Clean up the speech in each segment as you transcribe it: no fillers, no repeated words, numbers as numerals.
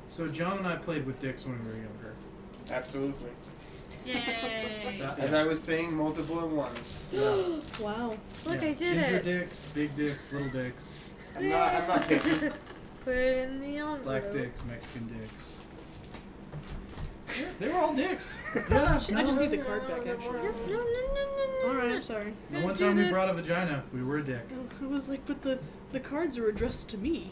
So John and I played with dicks when we were younger. Absolutely. Yay! As I was saying, multiple at once. Yeah. Wow. Look, Yeah. I did Ginger it. dicks, big dicks, little dicks, I'm not picky. Put it in the envelope. black dicks, Mexican dicks. Yeah, they were all dicks. Yeah. I just need the card back, actually. No. Alright, I'm sorry. The one time we brought a vagina, we were a dick. I was like, but the cards are addressed to me.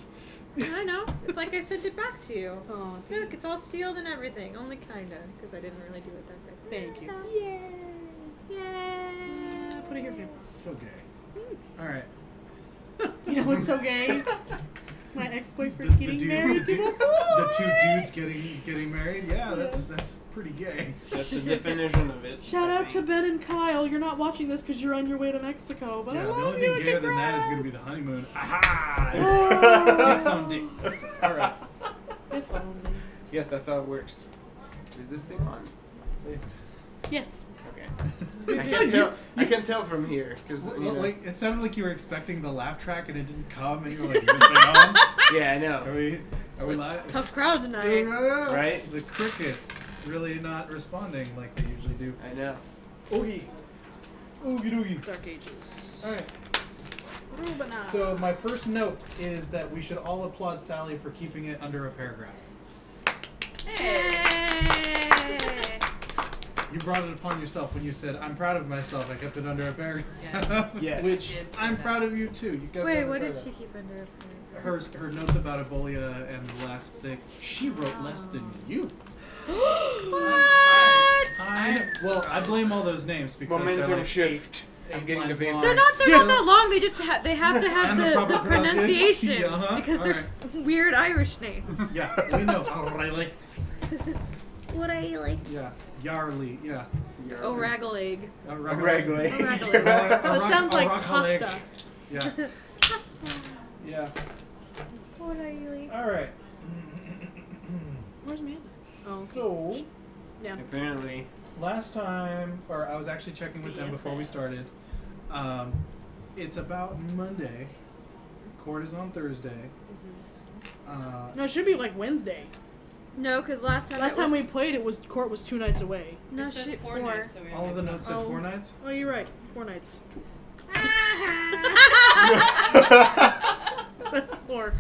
I know. It's like I sent it back to you. Oh, Look, it's all sealed and everything. Only kinda, because I didn't really do it that way. Thank you. Yay! Put it here, here. So gay. Thanks. All right. You know what's so gay? My ex-boyfriend getting married to the two dudes getting married. Yeah, that's pretty gay. That's the definition of it. Shout out to Ben and Kyle. You're not watching this because you're on your way to Mexico, but Yeah, I the love only you. thing gayer than that is going to be the Congrats. honeymoon. Aha! Dicks on dicks. All right. If only. Yes, that's how it works. Is this thing on? Yes. Okay. I can tell from here because Like it sounded like you were expecting the laugh track and it didn't come, and you were like, "Is this thing on? Yeah, I know. Are we live? Tough crowd tonight. Right? The crickets really not responding like they usually do. I know. Oogie. Oogie doogie. Dark Ages. All right. Rubina. So my first note is that we should all applaud Sally for keeping it under a paragraph. Hey! You brought it upon yourself when you said, "I'm proud of myself. I kept it under a paragraph." Yes. Which She did say I'm that. proud of you too. You kept it Wait, under what a did paragraph. she keep under a paragraph? Her notes about Ebola and the last thing. She wrote less than you. What? I blame all those names because they're Momentum like shift. eight I'm getting the lines same. long. They're not that long. They just they have to have And the the proper pronunciation. pronunciation Uh-huh. because All they're right. weird Irish names. Yeah, we know. O'Reilly. What I like? Yeah. Yarly. Yeah. O'Ragleg. Regularly. O'Ragleg. That sounds like Rockleg. Costa. Yeah. Yeah. What I like? All right. Where's Amanda? Oh, okay. So, Yeah. Apparently. last time, or I was actually checking with them before we started. It's about Monday. Court is on Thursday. No, it should be like Wednesday. No, because last time we played, court was 2 nights away. No It says shit, 4 4. nights, so we All of the only- notes said 4 nights. Oh, you're right. 4 nights. That's 4.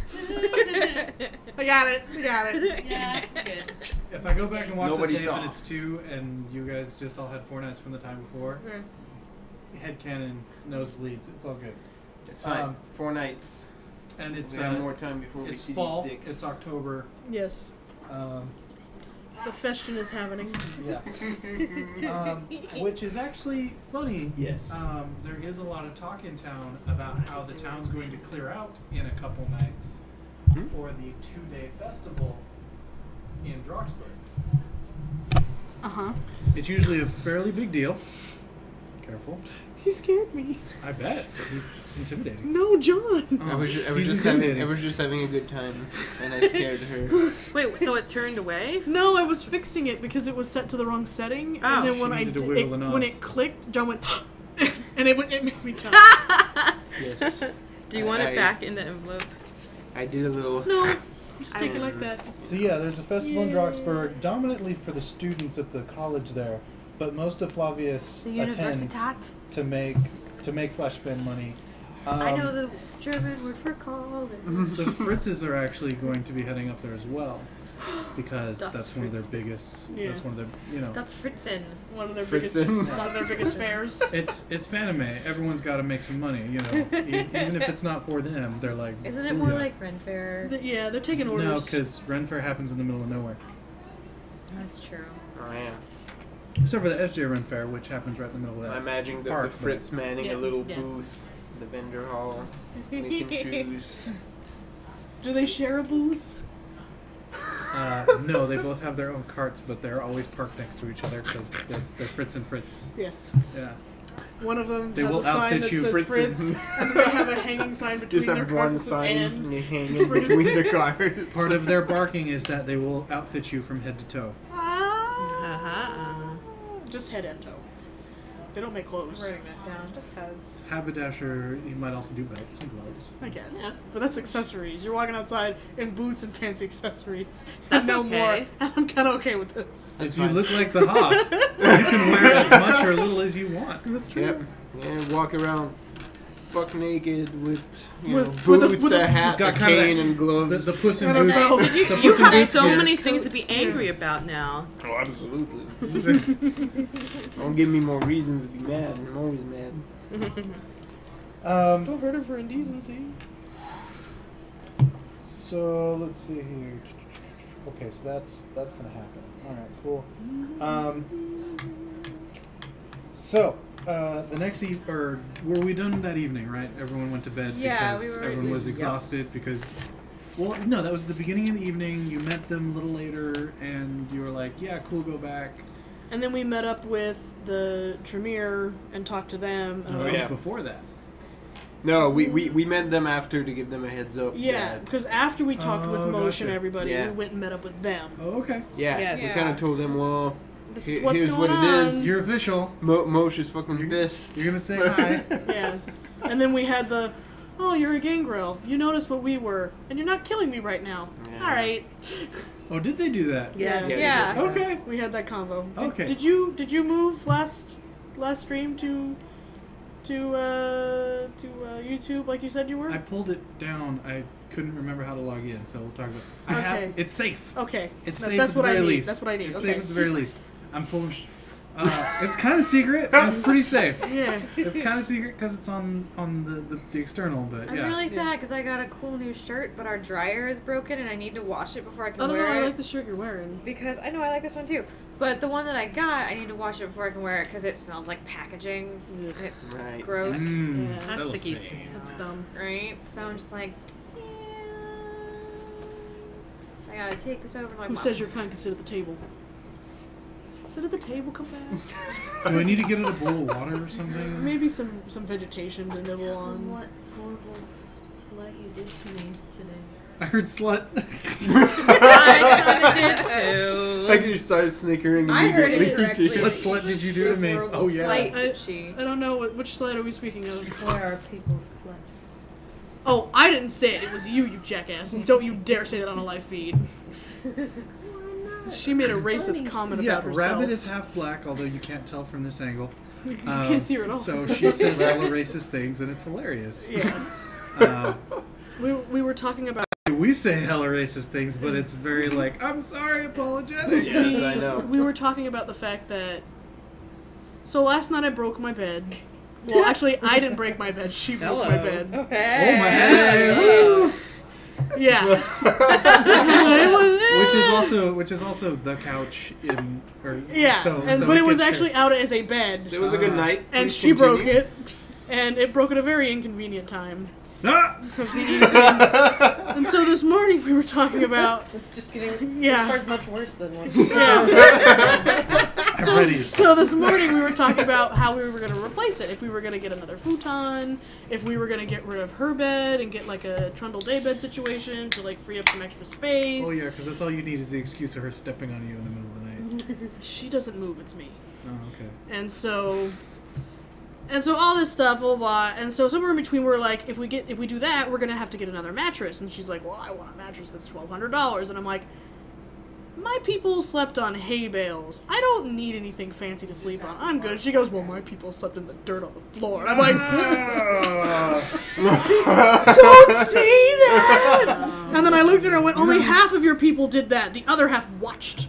I got it. Yeah, good. If I go back and watch Nobody the tape saw. and it's 2, and you guys just all had 4 nights from the time before, headcanon, nosebleeds, it's all good. It's fine. 4 nights. And it's We have more time before we it's see fall. these dicks. It's October. Yes. The festion is happening. Yeah. Which is actually funny. Yes. There is a lot of talk in town about how the town's going to clear out in a couple nights for the 2-day festival in Droxburg. Uh-huh. It's usually a fairly big deal. Careful. He scared me. I bet. It's intimidating. No, John. I was He's just having a good time, and I scared her. Wait, so it turned away? No, I was fixing it because it was set to the wrong setting, Oh. and then when She I needed to did wiggle the when knobs. it clicked, John went, and it made me touch. Yes. Do you want it back in the envelope? I did a little. No, just take it like that. So yeah, there's a festival in Yay. Droxburg, dominantly for the students at the college there, but most of Flavius The attends Universitat. to make slash spend money. I know the German word for college. The Fritzes are actually going to be heading up there as well, because Das that's one of their Fritz. biggest. Yeah. That's one of their That's Fritzen. One of their Fritzen. biggest fairs. It's fanime. Everyone's got to make some money, even if it's not for them. They're like. Isn't it more "Booyah." like Ren Fair? Yeah, they're taking No, orders. because Ren Fair happens in the middle of nowhere. That's true. Oh yeah. Except for the SJ Ren Fair, which happens right in the middle of I that. imagine the Park, Fritz manning Yeah, a little yeah. booth, the vendor hall, making shoes. Do they share a booth? No, they both have their own carts, but they're always parked next to each other because they're Fritz and Fritz. Yes. Yeah. One of them They has will a sign outfit that you, says Fritz Fritz, and- and they have a hanging sign between Just their have cars one that says sign "and." and you hang in between the cars. Part of their barking is that they will outfit you from head to toe. Ah. Uh-huh. Just head and toe. They don't make clothes. I'm writing that down just cause. Haberdasher, you might also do belts and gloves. I guess. Yeah. But that's accessories. You're walking outside in boots and fancy accessories. That's no okay. more. And I'm kind of okay with this. That's if you fine. look like the Hawk, you can wear as much or little as you want. That's true. Yep. Yeah, walk around buck naked with, With boots, a- a hat, got a kinda cane, that- and gloves. The Puss in And a Boots. belt. the You Puss in have Boots so gear. many things to be angry about now. Oh, absolutely. Don't give me more reasons to be mad. I'm always mad. Don't hurt him for indecency. So let's see here. Okay, so that's gonna happen. All right, cool. So the next or were we done that evening? Right, everyone went to bed Yeah, because we were- everyone was yeah. exhausted because. Well, no, that was the beginning of the evening. You met them a little later, and you were like, "Yeah, cool, go back." And then we met up with the Tremere and talked to them. No, Oh, that yeah. was before that. No, we met them after to give them a heads up. Yeah, because after we talked with Oh, Mosh and gotcha. everybody, Yeah. we went and met up with them. Oh, okay. Yeah, Yeah. we Yeah. kind of told them, well, This is what's here's going what on. it is. You're official. Mosh is fucking You're- pissed. You're gonna say hi. Yeah. And then we had the, oh, you're a gangrel. You noticed what we were, and you're not killing me right now. Yeah. All right. Oh, did they do that? Yes. Yeah. Yeah. Okay. We had that convo. Okay. Did you move last stream to YouTube like you said you were? I pulled it down. I couldn't remember how to log in, so we'll talk about. I Okay. have. It's safe. Okay. It's That- safe that's at what the very I need. least. That's what I need. It's Okay. safe at the very least. I'm pulling. It's kind of secret. But it's pretty safe. Yeah. It's kind of secret because it's on the external, but I'm yeah. really sad because I got a cool new shirt, but our dryer is broken and I need to wash it before I can I don't know. wear I it. like the shirt you're wearing. Because I know I like this one too, but the one that I got, I need to wash it before I can wear it because it smells like packaging. Ugh. It's Right. gross, Mm, Yeah. so That's sticky. safe. That's dumb. right? So I'm just like, yeah. I gotta take this over to my Who mom. says you're kind? Can sit at the table. Sit at the table. Come back. Do I need to get it a bowl of water or something? Maybe some vegetation to nibble Tell them on. what horrible slut you did to me today. I heard slut. I kind of did too. Like you started snickering I heard it immediately. correctly. What slut did you do to me? Horrible Oh yeah. slight, I- she. I don't know which slide are we speaking of. Where are people slut? Oh, I didn't say it. It was you, you jackass. And don't you dare say that on a live feed. She made a racist comment Yeah, about herself. Rabbit is half black, although you can't tell from this angle. You can't see her at all. So she says hella racist things, and it's hilarious. Yeah. We were talking about. We say hella racist things, but it's very like, I'm sorry, apologetic. Yes, I know. We were talking about the fact that. So last night I broke my bed. Well, actually, I didn't break my bed. She broke my Hello. bed. Oh my head. Yeah. Which is also the couch in, or Yeah. So, and, so but it was gets actually out as a bed, So it was a good night. and Please she broke continue. it, and it broke at a very inconvenient time Ah! of the evening. And so this morning we were talking about. It's just getting. Yeah. This part's much worse than one. Yeah. I'm ready. So this morning we were talking about how we were going to replace it. If we were going to get another futon, if we were going to get rid of her bed and get like a trundle daybed situation to like free up some extra space. Oh yeah, because that's all you need is the excuse of her stepping on you in the middle of the night. She doesn't move, it's me. Oh okay. And so all this stuff, blah, blah, blah. And so somewhere in between, we're like, if we do that, we're gonna have to get another mattress. And she's like, well, I want a mattress that's $1,200. And I'm like, my people slept on hay bales. I don't need anything fancy to sleep on. I'm good. She goes, well, my people slept in the dirt on the floor. And I'm like, don't say that. And then I looked at her and went, only half of your people did that. The other half watched.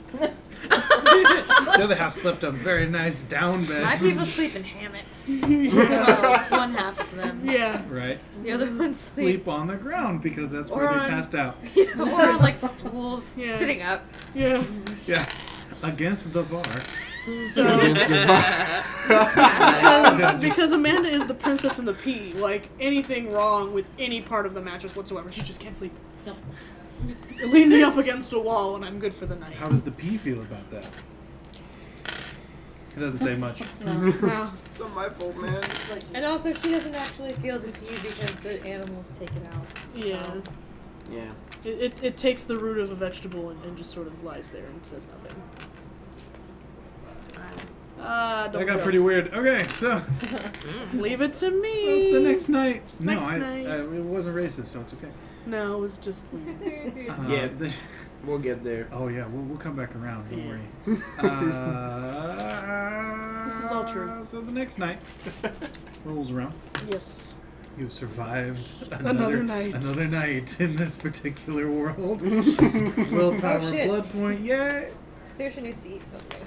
The other half slept on very nice down beds. My people sleep in hammocks. Yeah. Well, one half of them. Yeah. Right. The other ones Sleep on the ground because that's where Or they on- passed out. or on like stools, Yeah. sitting up. Yeah. Yeah. Against the bar. So, Against the because Amanda is the princess in the pea. Like, anything wrong with any part of the mattress whatsoever, she just can't sleep. Nope. Lean me up against a wall and I'm good for the night. How does the pea feel about that? It doesn't say much. Wow. It's not my fault, man. And also, she doesn't actually feel the pee because the animals take it out. Yeah. Yeah. It takes the root of a vegetable and just sort of lies there and says nothing. Don't That got go. pretty weird. Okay, so Leave it to me. so it's the next night. No, Next night. it wasn't racist, so it's okay. No, it was just. Yeah. We'll get there. Oh yeah, we'll come back around. Don't Yeah. worry. This is all true. So the next night rolls around. Yes. You've survived Another night. Another night in this particular world. Willpower, Oh, shit. blood point, yay! Saoirse needs to eat something.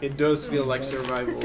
It does feel like survival.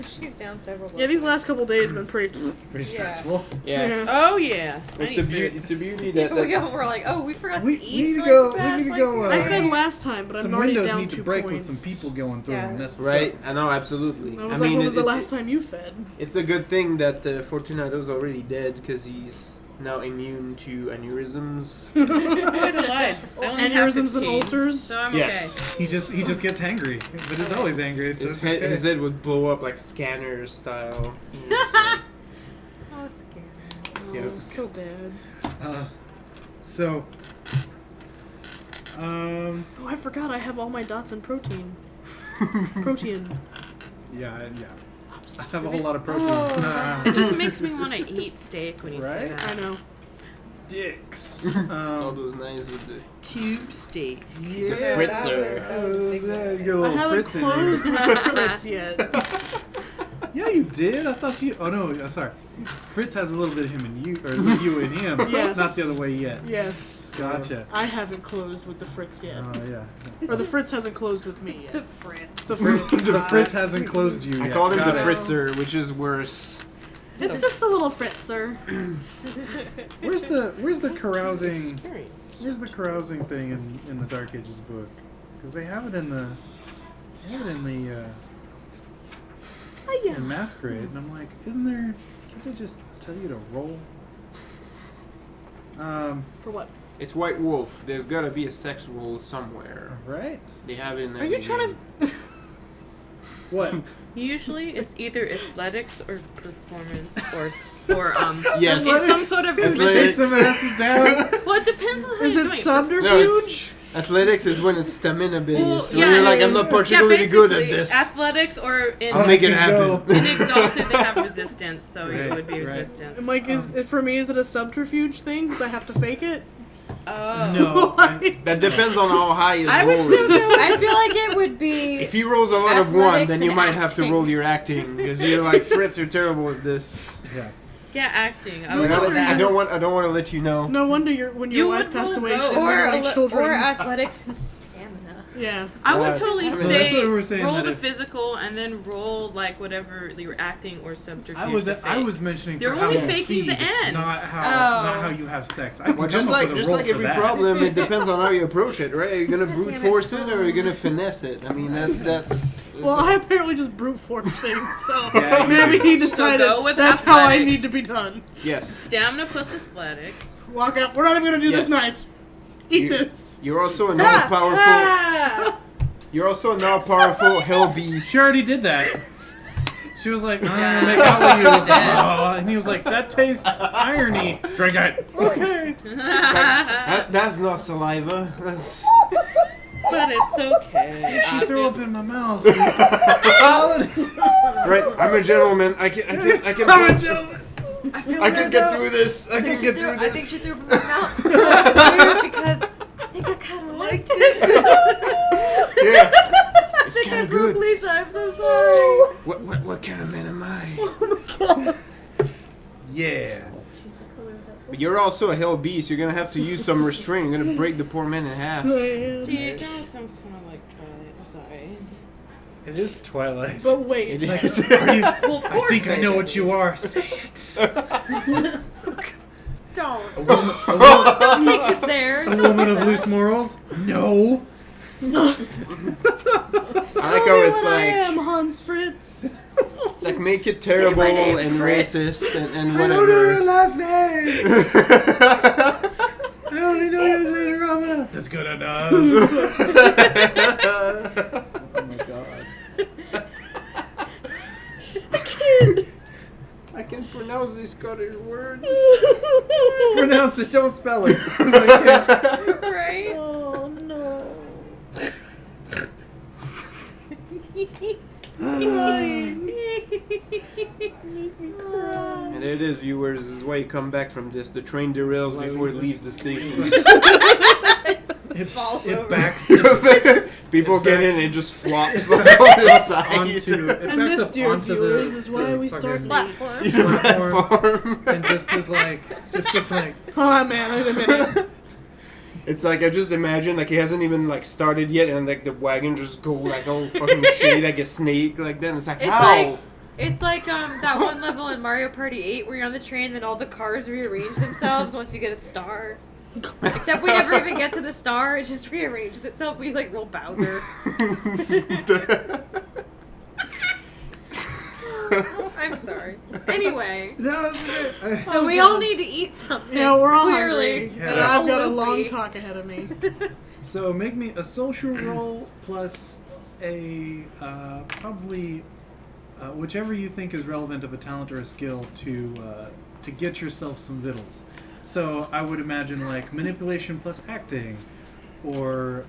She's down several. Yeah, these last couple days have been pretty. Pretty Yeah. stressful. Yeah. Oh yeah. I It's need a food. beauty. It's a beauty that. We we're like, oh, we forgot We to need eat. to for, go- Like, the we past, need to like, go, 2 I days. fed last time, but Some I'm already windows down need to 2 break points. with some people going through Yeah. them. That's what's Right? up. I know, absolutely. I was like, when was the last time you fed? It's a good thing that Fortunato's already dead because he's now immune to aneurysms. I lied. I only have Aneurysms and 15, ulcers? So I'm Yes. He just gets angry, but he's always angry. So His it's head, okay. his head would blow up like Scanner style. He's like, I was scared. Oh, Yeah. so bad. So, Oh, I forgot I have all my dots in protein. Protein. yeah. I have a whole lot of protein. Oh. Nah. It just makes me want to eat steak when you say Right? that. I know. Dicks. it's all those nice with the. Tube steak. Yeah, The Fritzer. That was a big one. You get a little I haven't Fritz in closed here. with the Fritz yet. Yeah, you did. I thought you. Oh no, sorry. Fritz has a little bit of him and you, or you and him. Yes. Not the other way yet. Yes. Gotcha. I haven't closed with the Fritz yet. Oh yeah. Or the Fritz hasn't closed with me The yet. Fritz. The Fritz, Fritz. the Fritz hasn't closed you I yet. called him Got the it. Fritzer, which is worse. It's just a little Fritzer. Where's the carousing? Experience. Where's the carousing thing in the Dark Ages book? Because they have it in the. They have it in the. In Masquerade, and I'm like, isn't there? Can't they just tell you to roll? For what? It's White Wolf. There's gotta be a sex roll somewhere. Right? They have it in Are you trying to? What? Usually, it's either athletics or performance or Yes. it's some sort of Athletics. Some asses down. Well, it depends on how Is you're it doing subterfuge? No, it's athletics is when it's stamina based. Well, when yeah, you're like, I'm not particularly good at basically, this. Athletics or in I'll make it You happen. go. in exalted they have resistance, so Right, it would be right. resistance. Mike, for me, is it a subterfuge thing? Because I have to fake it? Oh. No. That depends on how high his I would roll still is. do I feel like it would be. If he rolls a lot of one, Athletics then you and might have to acting. roll your acting because you're like, Fritz, you're terrible at this. Yeah. Yeah, acting. I No would I go wonder with don't, that. I don't want to let you know. No wonder when your You wife would passed roll away, both. she or, had like children. or athletics and stamina. Yeah. I would Yes. totally I mean, say that's what we were saying, roll that the if- physical and then roll like whatever you're acting or subterfuge. I to was fake. mentioning They're for how only you faking the feed, end. not how Oh. not how you have sex. I can Well, come just up like with a just roll like for every that. problem, it depends on how you approach it, right? Are you gonna brute Damn it. force it or are you gonna finesse it? I mean, that's. Well, I apparently just brute force things, so Yeah, you maybe do. he decided go with that's how I athletics. need to be done. Yes. Stamina plus athletics. Walk out. We're not even gonna do Yes. this nice. Eat You- this. You're also a non-powerful. Ah! You're also a non-powerful hell beast. She already did that. She was like, I'm gonna make out with you. Oh, and he was like, that tastes irony. Drink it. Okay. That's not saliva. That's. But it's okay. She threw up in my mouth. Right, I'm a gentleman. I can. I'm a gentleman. I can get through this. I can get through I think this. she threw up in my mouth. It's weird because I think I kind of liked it. Yeah. I It's think kind I of broke good. Lisa. I'm so sorry. What kind of man am I? Yeah. But you're also a hell beast. You're gonna have to use some restraint. You're gonna break the poor man in half. See, that sounds kind of like Twilight. I'm sorry. It is Twilight. But wait. It Like, is. are you, Well, of I course think I they know do. what you are. Say it. Don't A woman, take us there. a woman of loose morals? No. I like how it's I am like Hans Fritz. it's like make it terrible my name, and Fritz. racist and I don't know your whatever. last name. I only know you was Lady Ramana. That's good enough. Oh my god. I can pronounce these Scottish words. Pronounce it, don't spell it. I can't. Right? Oh no. make me cry. And there it is, viewers. This is why you come back from this. The train derails before it leaves the station. It falls it over. backs People It get backs- in and just flops on the side. onto it And backs this, up dear onto viewers, the, is why the we start fucking Platform. platform and just as like Hold on, man. Wait a minute. It's like I just imagine like he hasn't even like started yet, and like the wagon just go like all fucking shady like a snake like that. And it's like It's how? like that one level in Mario Party 8 where you're on the train and all the cars rearrange themselves once you get a star. Except we never even get to the star, it just rearranges itself. We like roll Bowser. I'm sorry. Anyway, no, it's okay. so we all need to eat something. Yeah, we're all clearly. hungry. Yeah. And I've got a Loopy. long talk ahead of me. So make me a social roll plus a probably whichever you think is relevant of a talent or a skill to get yourself some vittles. So I would imagine like manipulation plus acting, or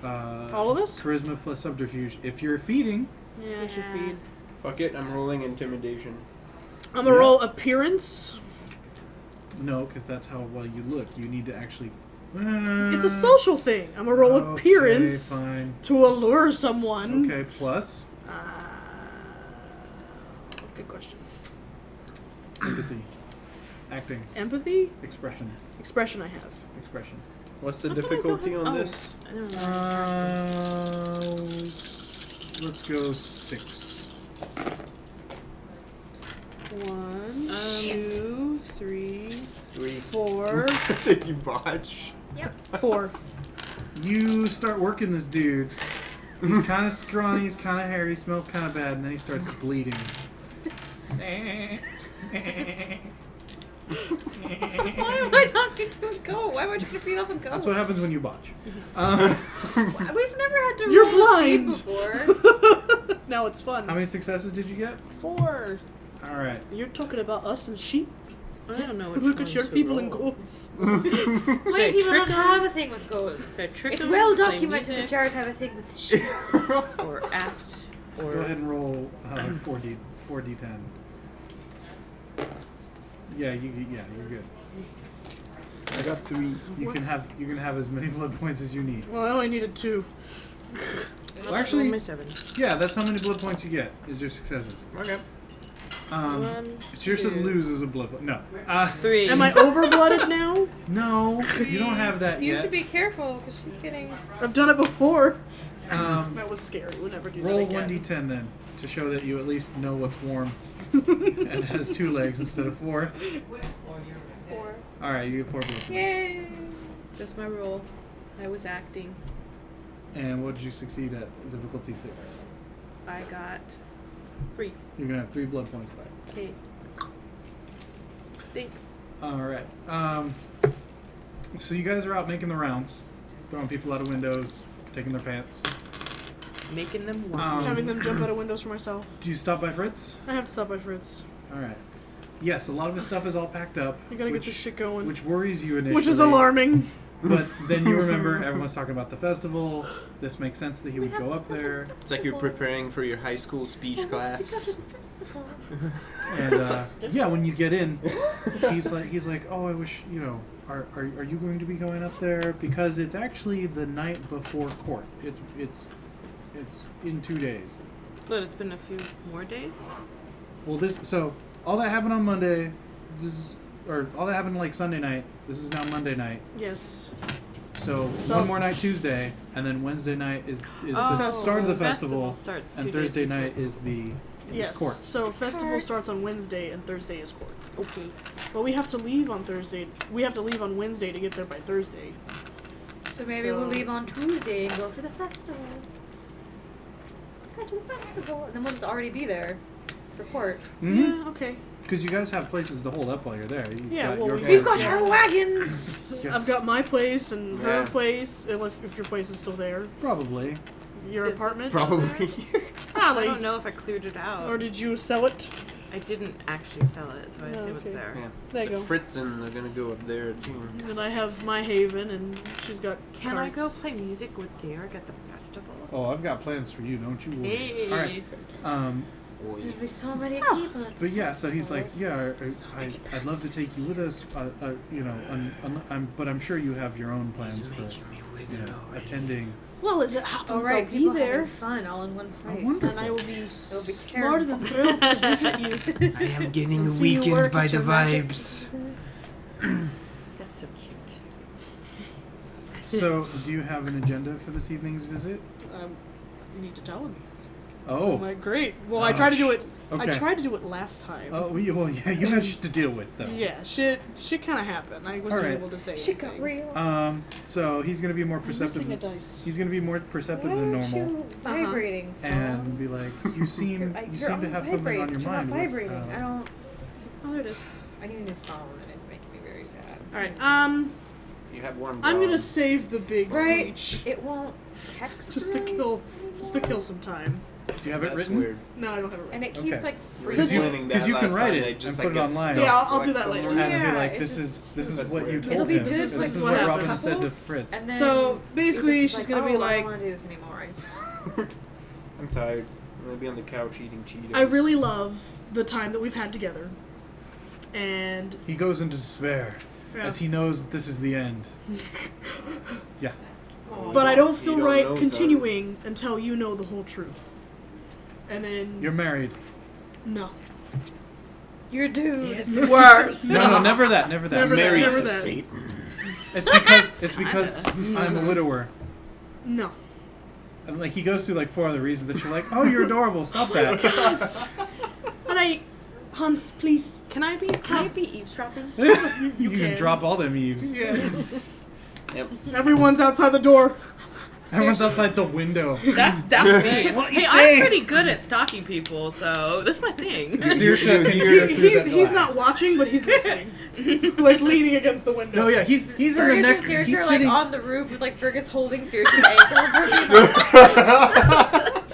All of us? charisma plus subterfuge. If you're feeding, Yeah, I should Yeah. feed. Fuck it, I'm rolling intimidation. I'm gonna roll appearance. no, because that's how well you look. You need to actually. It's a social thing. I'm gonna roll Okay, appearance fine. to allure someone. Okay, plus Good question. empathy, acting, Empathy? expression, Expression I have. expression. What's the I thought I difficulty got- on oh. this? I don't know. Let's go 6. 1, Shit. 2, 3, 3. 4, Did you botch? 4. You start working this dude. He's kind of scrawny, he's kind of hairy, smells kind of bad, and then he starts bleeding. Why am I talking to a goat? Why am I trying to feed off a goat? That's what happens when you botch. We've never had to You're roll a seed blind. before. Now it's fun. How many successes did you get? 4. Alright. You're talking about us and sheep? I don't know which Look at ones your to people and roll. goats. Wait, people trick don't have a thing with goats. Should I trick It's them, well play documented that music, jars have a thing with sheep. or act, or Go ahead and roll 4d10. Yeah, you're good. I got 3. You can have as many blood points as you need. Well, I only needed 2. Well, actually, roll my 7. yeah, that's how many blood points you get. Is your successes. Okay. 1, Seriously, 2, loses a blood point. No. 3. Am I overblooded now? No, you don't have that You yet. should be careful because she's getting. I've done it before. Um, That was scary. We'll never do roll that again. 1d10 then to show that you at least know what's warm and has 2 legs instead of 4. 4. All right, you get 4 blood points. Yay! That's my roll. I was acting. And what did you succeed at? Difficulty 6. I got 3. You're gonna have 3 blood points back. Okay. Thanks. All right. So you guys are out making the rounds, throwing people out of windows, taking their pants. Making them work. Having them jump out of windows for myself. Do you stop by Fritz? I have to stop by Fritz. All right. Yes, a lot of his stuff is all packed up. You gotta get this shit going. Which worries you initially. Which is alarming. But then you remember everyone's talking about the festival. This makes sense that he would go up there. It's like you're preparing for your high school speech class. And yeah, when you get in, he's like, oh, I wish, you know, are you going to be going up there? Because it's actually the night before court. It's in 2 days. But it's been a few more days. Well, so all that happened on Monday. All that happened like Sunday night. This is now Monday night. Yes. So So- one more night Tuesday, and then Wednesday night is Oh, the start of the festival festival, starts and 2 days Thursday before. night is Yes. court. So festival starts on Wednesday and Thursday is court. Okay. But we have to leave on Thursday. We have to leave on Wednesday to get there by Thursday. So maybe So- we'll leave on Tuesday and go to the festival. Go to the festival. And then we'll just already be there for court. Mm-hmm. Yeah, okay. Because you guys have places to hold up while you're there. You've Yeah, got well, your we've We've guys' got our wagons! Yeah. I've got my place and her Yeah. place, if your place is still there. Probably. Your Is it apartment? Probably. I Probably. don't know if I cleared it out. Or did you sell it? I didn't actually sell it, so I Oh, assume it's okay. there. Yeah. There you The go. Fritzen are gonna go up there too. And I have my haven, and she's got Can I go carts. play music with Garrick at the festival? Oh, I've got plans for you. Don't you worry. Hey. All right. There'd be so many Oh. people. at But the yeah, so he's like, festival. yeah, I'd love to take you with us. You know, but I'm sure you have your own plans for attending. Well, as it happens, Oh right, I'll be people there, having fun all in one place. wonderful. and I will be It'll be more terrible. than thrilled to visit you. I am getting And see you weakened work by at the your magic. vibes. That's so cute. So, do you have an agenda for this evening's visit? You need to tell him. Oh, I'm like, great. Well, Oh, I tried to do it. okay. I tried to do it last time. oh, well, yeah, you had shit to deal with though. Yeah, shit kind of happened. I wasn't Alright. able to say Shit got anything. real. So he's gonna be more I'm missing a perceptive. dice. He's gonna be more perceptive Why than aren't normal, you vibrating? and be like, you seem to have something on your You're mind. not with, vibrating. I don't. Oh, there it is. I need a new phone, and it's making me very sad. All right. You have one. I'm gonna save the big Right? speech It won't text just to right? kill some time. Do you have it That's written? weird. No, I don't have it And written. it keeps Okay. like Because you- freezing. because you can write it and put it online. Yeah, I'll do that later. And Yeah, be like, it's this just- is That's what you weird. told It'll be him. good This if, like, is you what have a Robin said to couple, Fritz. And then So, you're basically, just she's like, gonna be oh, I like- don't want to do this anymore. I'm tired. I'm gonna be on the couch eating Cheetos. I really love the time that we've had together, and He goes into despair as he knows that this is the end. Yeah. but I don't You feel don't right know, son. continuing until you know the whole truth. And then You're married. no, You're a dude. It's worse. No, never that. Never that. Never that, married never to that. Satan. It's because I'm a widower. no. And like he goes through like 4 other reasons that you're like, oh, you're adorable. Stop that. And Hans, please. Can I be eavesdropping? you can can. drop all them eaves. Yes. Yep. Everyone's outside the door. Everyone's outside the window. That's me. What you Hey, say? I'm pretty good at stalking people, so that's my thing. Saoirse can He's- hear through that He's not glass. watching, but he's listening. Like leaning against the window. No, yeah, he's in the Fergus next. and Saoirse He's are like sitting. on the roof with like Fergus holding Saoirse's ankles.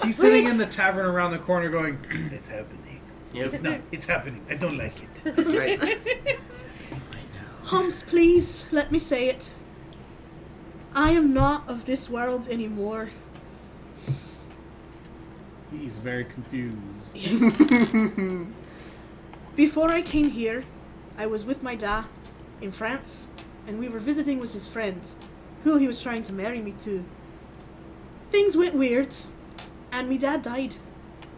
He's sitting in the tavern around the corner, going, "It's happening. Yep. It's not. It's happening. I don't like it." Right. Hans, please, let me say it. I am not of this world anymore. He's very confused. Before I came here, I was with my dad in France, and we were visiting with his friend, who he was trying to marry me to. Things went weird, and my dad died,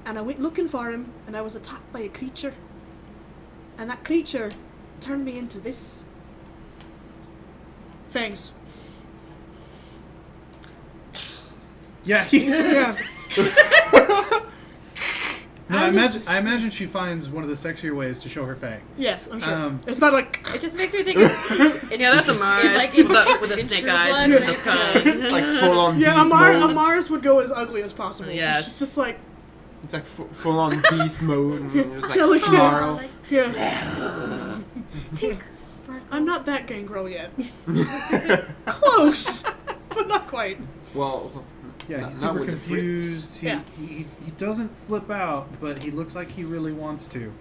and I went looking for him, and I was attacked by a creature. And that creature turned me into this. Fangs. Yeah. Yeah. No, I imagine she finds one of the sexier ways to show her fang. Yes, I'm sure. Um, It's not like... It just makes me think. It, Yeah, that's a Mars like with a in snake True eyes Blood, and when a it's, tongue. It's like full on Yeah, beast mode. Amaris would go as ugly as possible. Yes. It's just like... It's like full on beast mode. And there's like Delicate. snarl. Yes. Tick, sparkle. I'm not that gangrel yet. Close, but not quite. Well, Yeah, not- he's not super with the confused. He, Yeah. he doesn't flip out, but he looks like he really wants to.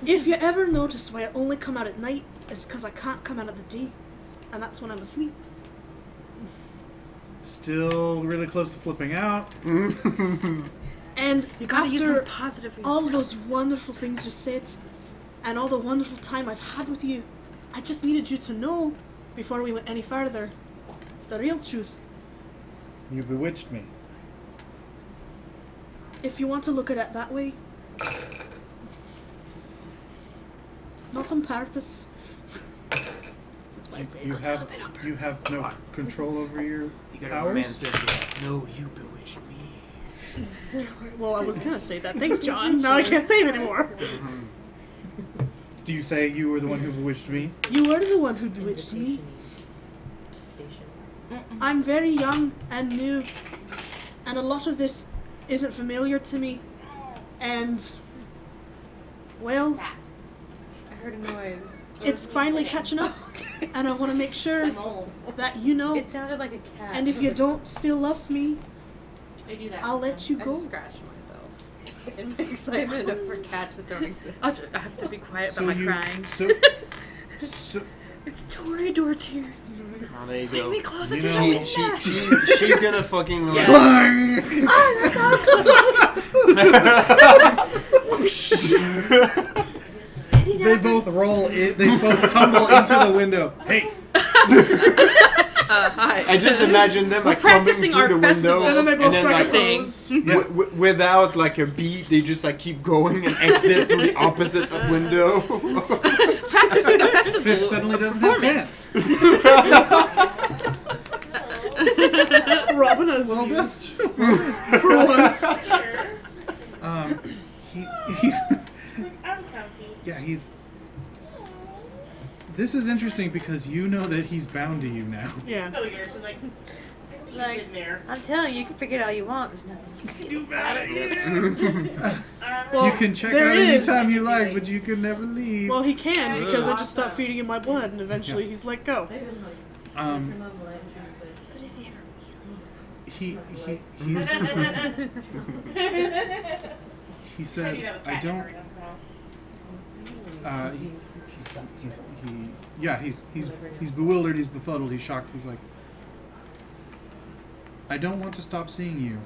If you ever notice why I only come out at night, it's because I can't come out at the day, and that's when I'm asleep. Still really close to flipping out. And You gotta use some after positive all reinforcement. those wonderful things you said, and all the wonderful time I've had with you, I just needed you to know, before we went any further, the real truth. You bewitched me. If you want to look at it that way. Not on purpose. It's my favorite. You have no control over your you got a powers. romancer. No, you bewitched me. Well, I was gonna say that. Thanks, John. Now I can't say it anymore. Do you say you were the one who bewitched me? You were the one who bewitched me. I'm very young and new, and a lot of this isn't familiar to me. And, well, I heard a noise. it's finally catching up, and I want to make sure that you know. It sounded like a cat. And if you don't still love me, I do that. I'll let you I go. just scratched myself in my excitement over cats that don't exist. I have to be quiet So about my you crying. so It's Toreador tears. Oh, there you Swing go. me closer You to know- the window. She's gonna fucking like. They both roll. They both tumble into the window. Hey. Hi. I just imagine them like coming practicing through our the festival. window, And then they both strike like, a pose. Yeah. without like a beat, they just like keep going and exit through the opposite window. Practicing the festival. Fitz suddenly doesn't have pants. Robin has Well done. used for once. He's I'm comfy. yeah, he's. This is interesting because you know that he's bound to you now. Yeah. Oh, yours was like, I see you Like- sitting there. I'm telling you, you can forget all you want. There's nothing you can do about it. Well, You can check there out is. anytime you like, but you can never leave. Well, he can because I just stopped feeding him my blood, and eventually he's let go. But is he ever he said, I don't. He's bewildered, he's befuddled, he's shocked. He's like, I don't want to stop seeing you.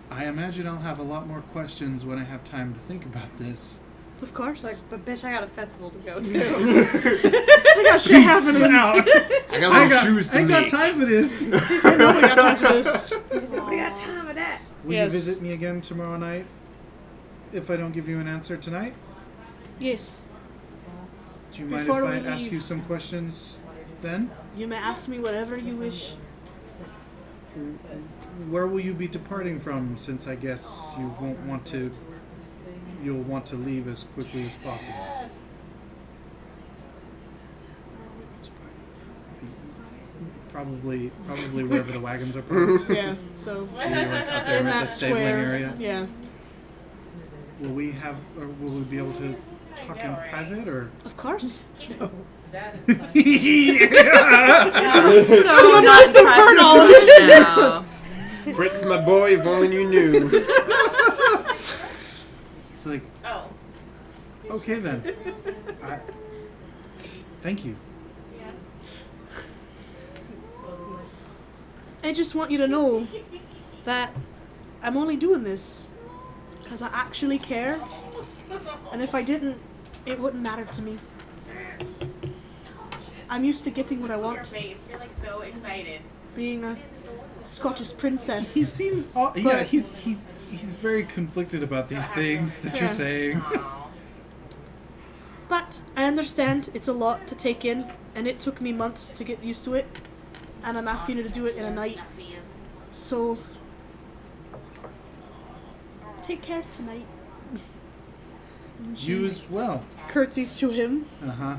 I imagine I'll have a lot more questions when I have time to think about this. Of course. like, but bitch, I got a festival to go to. I got shit happening. out. I got little shoes to I ain't got make. time for this. I know we got time for this. Nobody got time for that. Will Yes. you visit me again tomorrow night if I don't give you an answer tonight? Yes. Do you mind Before if I we ask leave. you some questions then? You may ask me whatever you wish. Where will you be departing from, since I guess you won't want to... You'll want to leave as quickly as possible. Probably wherever the wagons are parked. Yeah. So Maybe like up there in at the that stabling square. area. Yeah. Will we be able to talk in private, or? Of course. So not impressed right now. Fritz, my boy, if only you knew. It's like, Oh. okay then. Thank you. I just want you to know that I'm only doing this because I actually care. And if I didn't, it wouldn't matter to me. I'm used to getting what I Your want, face. You're like so excited. being a Scottish princess. He seems, yeah, But- he's very conflicted about these things that you're Yeah. saying. Aw. But I understand it's a lot to take in, and it took me months to get used to it. And I'm asking you to do it in a night. So, take care tonight. And she You as well. curtsies to him Uh-huh.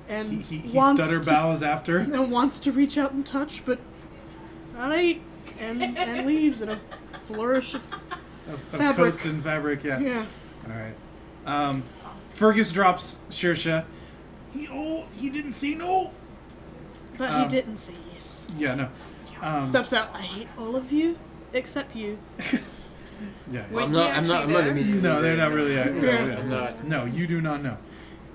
and He wants stutter to, bows after. and wants to reach out and touch, but alright, and leaves in a flourish of Of Fabric. coats and fabric, yeah. yeah. Alright. Fergus drops Shersha. He didn't say no. But he didn't say yes. Yeah, no. Steps out. I hate all of you except you. Yeah. Wait, I'm not immediately. No, they're not really. Yeah. I'm not. No, you do not know.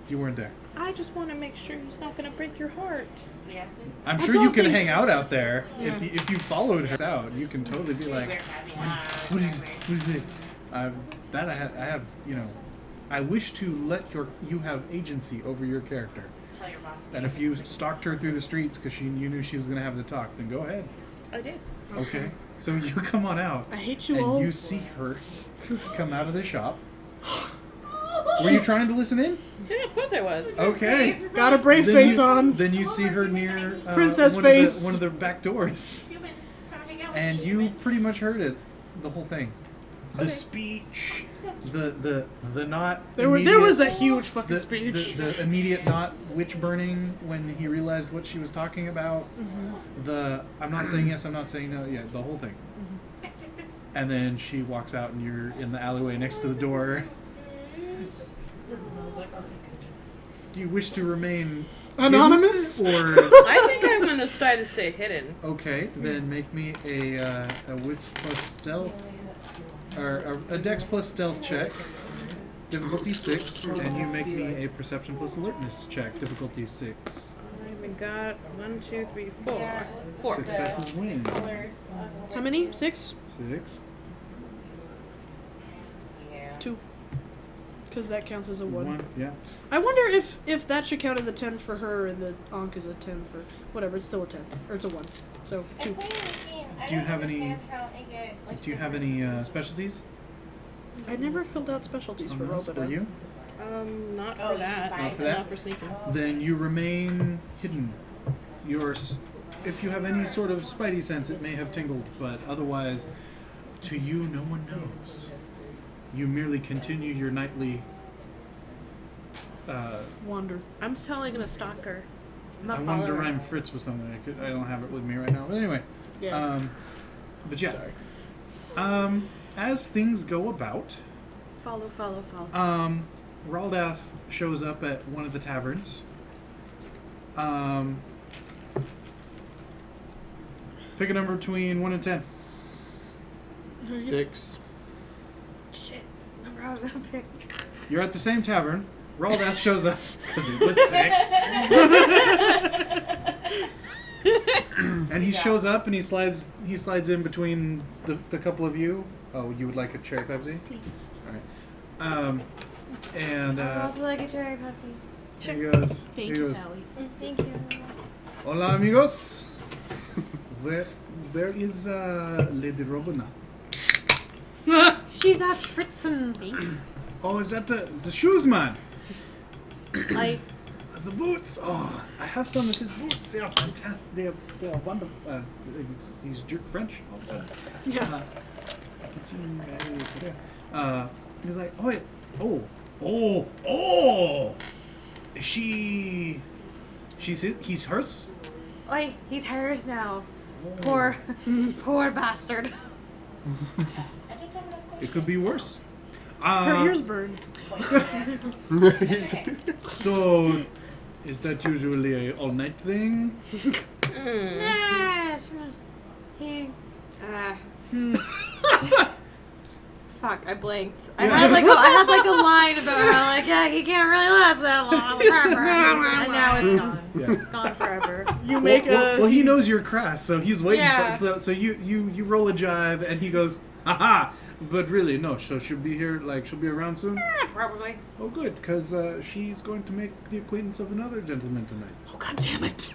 You weren't there. I just want to make sure he's not going to break your heart. Yeah. I'm I sure don't you can think- hang out out there. Yeah. If you followed her out, you can totally be like, what is it? That I have, I wish to let you have agency over your character. Tell your boss. And if you stalked her through the streets because you knew she was going to have the talk, then go ahead. I did. Okay. So you come on out. I hate you And all. you see her come out of the shop. Were you trying to listen in? Yeah, of course I was. Okay. Got a brave Then face you, on. Then you see her near Princess one face. one of the back doors, Human. Come hang out with and me, you human. pretty much heard it, the whole thing, the speech, the not. There immediate- was a huge fucking the, speech. the immediate not witch burning when he realized what she was talking about. Mm-hmm. The I'm not saying yes, I'm not saying no. Yeah, the whole thing. And then she walks out, and you're in the alleyway next to the door. Do you wish to remain Anonymous? hidden, or I think I'm going to try to stay hidden. okay, then make me a wits plus stealth, or a dex plus stealth check, difficulty 6, and you make me a perception plus alertness check, difficulty 6. I've got 1, 2, 3, 4. 4. Successes win. How many? 6? 6. 2. Because that counts as a 1. 1, yeah. I wonder if that should count as a 10 for her and the Ankh is a 10 for... Whatever, it's still a 10. Or it's a 1. So, 2. Do you have any... Do you have any specialties? I never filled out specialties for On this? Robota. For you? Not Oh, for that. not for that? Not for sneaking. Then you remain hidden. If you have any sort of spidey sense, it may have tingled, but otherwise, to you, no one knows. You merely continue your nightly. Wander. I'm totally gonna stalk her. I'm I not wanted to following rhyme her. Fritz with something. I don't have it with me right now. But anyway, Yeah. but yeah. Sorry. As things go about, Follow. Raldath shows up at one of the taverns. Pick a number between 1 and 10. 6. Shit, that's the number I was gonna pick. You're at the same tavern. Raldath shows up because it was 6. And he shows up and he slides in between the couple of you. Oh, you would like a cherry Pepsi? Please. All right. And I would also like a cherry Pepsi. here he goes. Thank Here he you, goes. Sally. Thank you. Hola, amigos. Where is Lady Robina? She's at Fritzen. Oh, is that the shoes man? Like, The boots. Oh, I have some of his boots. They are fantastic. They are wonderful. He's French also. Yeah. He's like, he's hers. like he's hers now. Oh. Poor bastard. It could be worse. Her ears burn. So, is that usually a all-night thing? Nah, he. Fuck, I blinked. I had like a line about how he can't really last that long. And now it's gone. Yeah. It's gone forever. You make well, he knows you're crass, so he's waiting Yeah. for so you roll a jive, and he goes, haha. But really, no. So she'll be here, she'll be around soon. Probably. Oh, good, because she's going to make the acquaintance of another gentleman tonight. Oh, God damn it.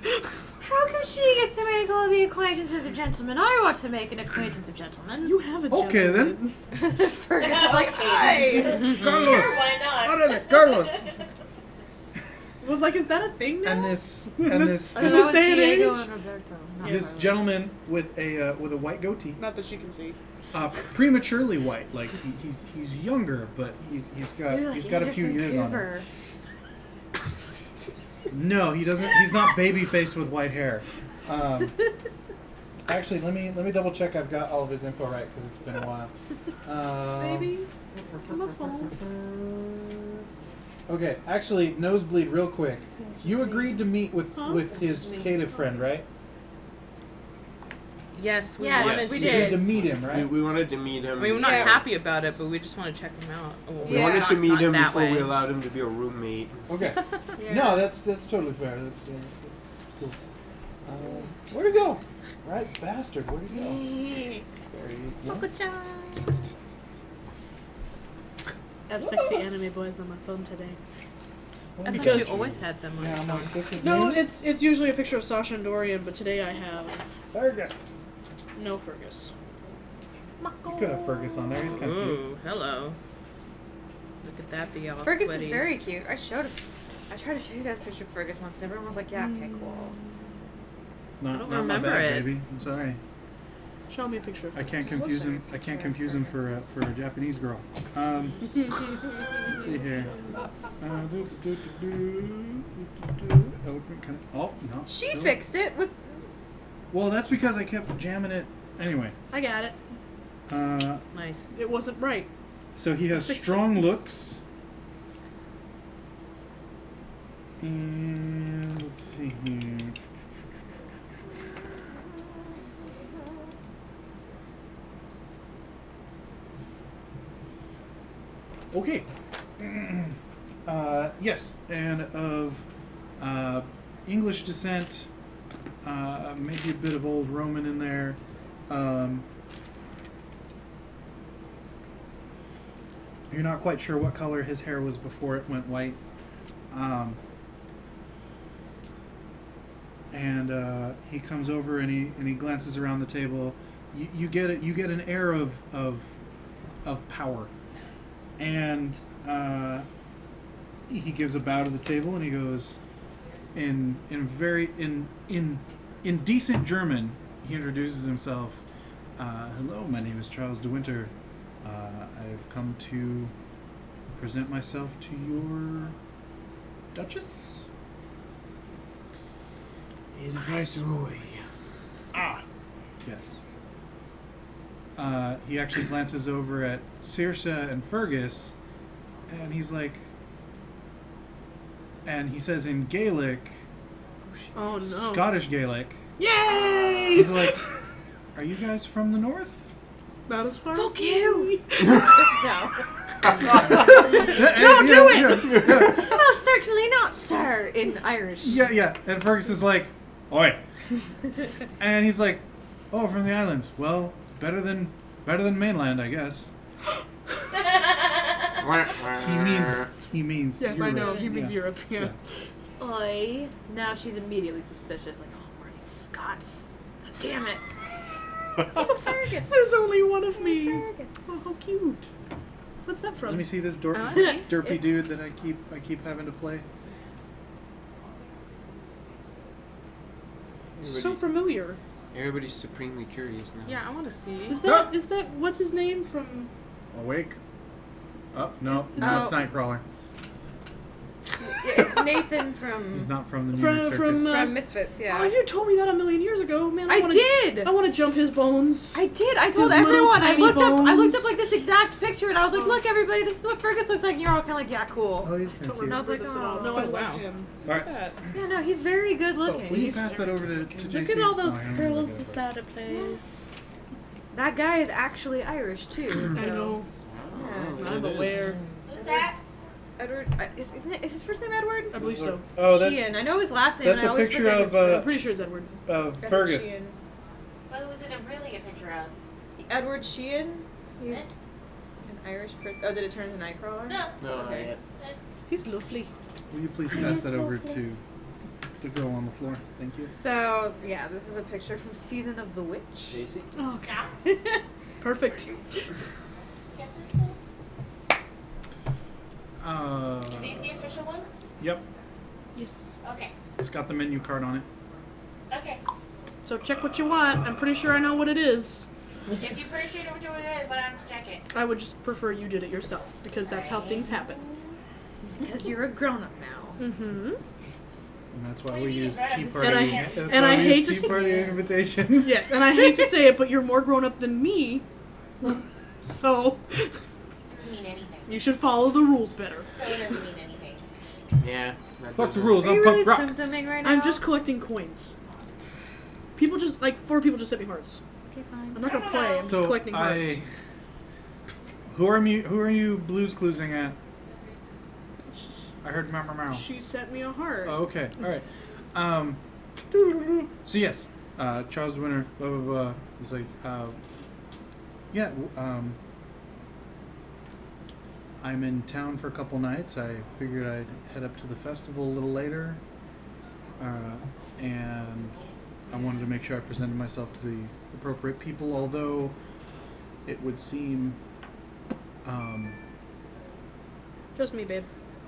How come she gets to make all the acquaintances of gentlemen? I want to make an acquaintance of gentlemen. You have a Okay, then. gentleman. Fergus is like, hey. Carlos. Why not? Órale, Carlos. Was like, is that a thing now? And this Oh, This that is was day and Diego age. and Roberto. not this Carlos. gentleman with a white goatee, Not that she can see. prematurely white. Like he's younger, but he's got You're like he's got a few Anderson years on him. Cooper. No, he doesn't. He's not baby faced with white hair. Actually, let me double check. I've got all of his info right because it's been a while. Baby, I'm a phone. Okay, actually, nosebleed, real quick. You agreed to meet with his cative friend, right? Yes, we Yes, wanted we You to. agreed did. to meet him, right? We wanted to meet him. I mean, we're not Yeah. happy about it, but we just want to check him out. Well, We Yeah. wanted to not- meet not him that before we way. allowed him to be a roommate. Okay. Yeah. No, that's totally fair. That's cool. Where'd he go? Right, bastard. Where'd he go? There he is. Poco-chan. I have sexy anime boys on my phone today. I thought Because- you always had them on Yeah, your I'm phone. like, this is No, new? it's usually a picture of Sasha and Dorian, but today I have Fergus. no Fergus. You could have Fergus on there. He's kind of cute. Ooh, hello. Look at that, be all Fergus sweaty. is very cute. I tried to show you guys a picture of Fergus once. And everyone was like, yeah, okay, cool. It's not, I don't not my remember bad, it. baby. I'm sorry. Show me a picture of I can't Fergus. confuse him. I can't confuse him for a Japanese girl. Let's see here. Eloquent kind of. Oh no. She still- fixed it with. Well, that's because I kept jamming it. Anyway. I got it. Nice. It wasn't right. So he has strong looks. And let's see here. Okay. Yes, and of English descent, maybe a bit of old Roman in there. You're not quite sure what color his hair was before it went white. And he comes over and he glances around the table. You get an air of power, and he gives a bow to the table and he goes in decent German. He introduces himself. Hello, my name is Charles de Winter. I've come to present myself to your Duchess. He's a viceroy. Ah, yes. He actually glances over at Saoirse and Fergus, and he's like, and he says in Gaelic, Oh no. Scottish Gaelic, Yay! he's like, are you guys from the north? Not as far Fuck as you! No, do it! No, certainly not, sir, in Irish. Yeah. And Fergus is like, oi. And he's like, oh, from the islands. Well, better than mainland, I guess. He means Yes, Europe. I know. He means Yeah. Europe. Yeah. Oi. Now she's immediately suspicious, like, oh, we're these Scots. Damn it. He's a Fergus. There's only one of me. Fergus. Oh, how cute. What's that from? Let me see this Oh, I this see. derpy dude that I keep having to play. So familiar. Everybody's supremely curious now. Yeah, I want to see. Is that what's his name from? Awake. Oh no, Is no, it's that- Nightcrawler. Yeah, it's Nathan from He's not from the From- Music from, Circus. from Misfits, yeah. Oh, you told me that a million years ago, man. I wanna, did! I want to jump his bones. I did. I told His little everyone. I tiny looked up bones. like this exact picture, and I was like, "Look, everybody, this is what Fergus looks like." And you're all kind of like, "Yeah, cool." Oh, he's kind Don't of cute. I was remember like, this at all. oh. No, I Oh, love wow. him. All right. Yeah, no, he's very good Oh, looking. will you pass that over to JC? Look at all those Oh, I don't know curls what inside a place. That guy is actually Irish too. So. I know. Yeah. I'm aware. Who's that? Edward, is his first name Edward? I believe so. Oh, that's Sheehan. I know his last name. that's and I a always picture forget of his I'm pretty sure it's Edward. Edward Fergus. Sheehan. What was it really a picture of? Edward Sheehan. He's an Irish person. Oh, did it turn into Nightcrawler? No. No, not Okay. yet. He's lovely. Will you please pass that over to the girl on the floor? Thank you. So yeah, this is a picture from Season of the Witch. JC? Oh, okay. No. Perfect. Yes, it's still. Are these the official ones? Yep. Yes. Okay. It's got the menu card on it. Okay. So check what you want. I'm pretty sure I know what it is. If you pretty sure you know what it is, but I have to check it. I would just prefer you did it yourself because that's how things happen. Because you're a grown-up now. Mm-hmm. And that's why we use Tea Party. And I- that's and why I we hate use to Tea Party invitations. Yes, and I hate to say it, but you're more grown up than me. So It doesn't mean anything. you should follow the rules better. So it doesn't mean anything. Yeah. that Fuck the doesn't- rules. Are I'm you punk really rock. sim-simming right now? I'm just collecting coins. People just like 4 people just sent me hearts. Okay, fine. I'm not gonna play. I'm just So collecting hearts. who are you blues cluesing at? I heard meow meow meow. She sent me a heart. Oh, okay. All right. So yes, Charles de Winter, blah blah blah. He's like, yeah. I'm in town for a couple nights. I figured I'd head up to the festival a little later, and I wanted to make sure I presented myself to the appropriate people. Although it would seem Just me, babe.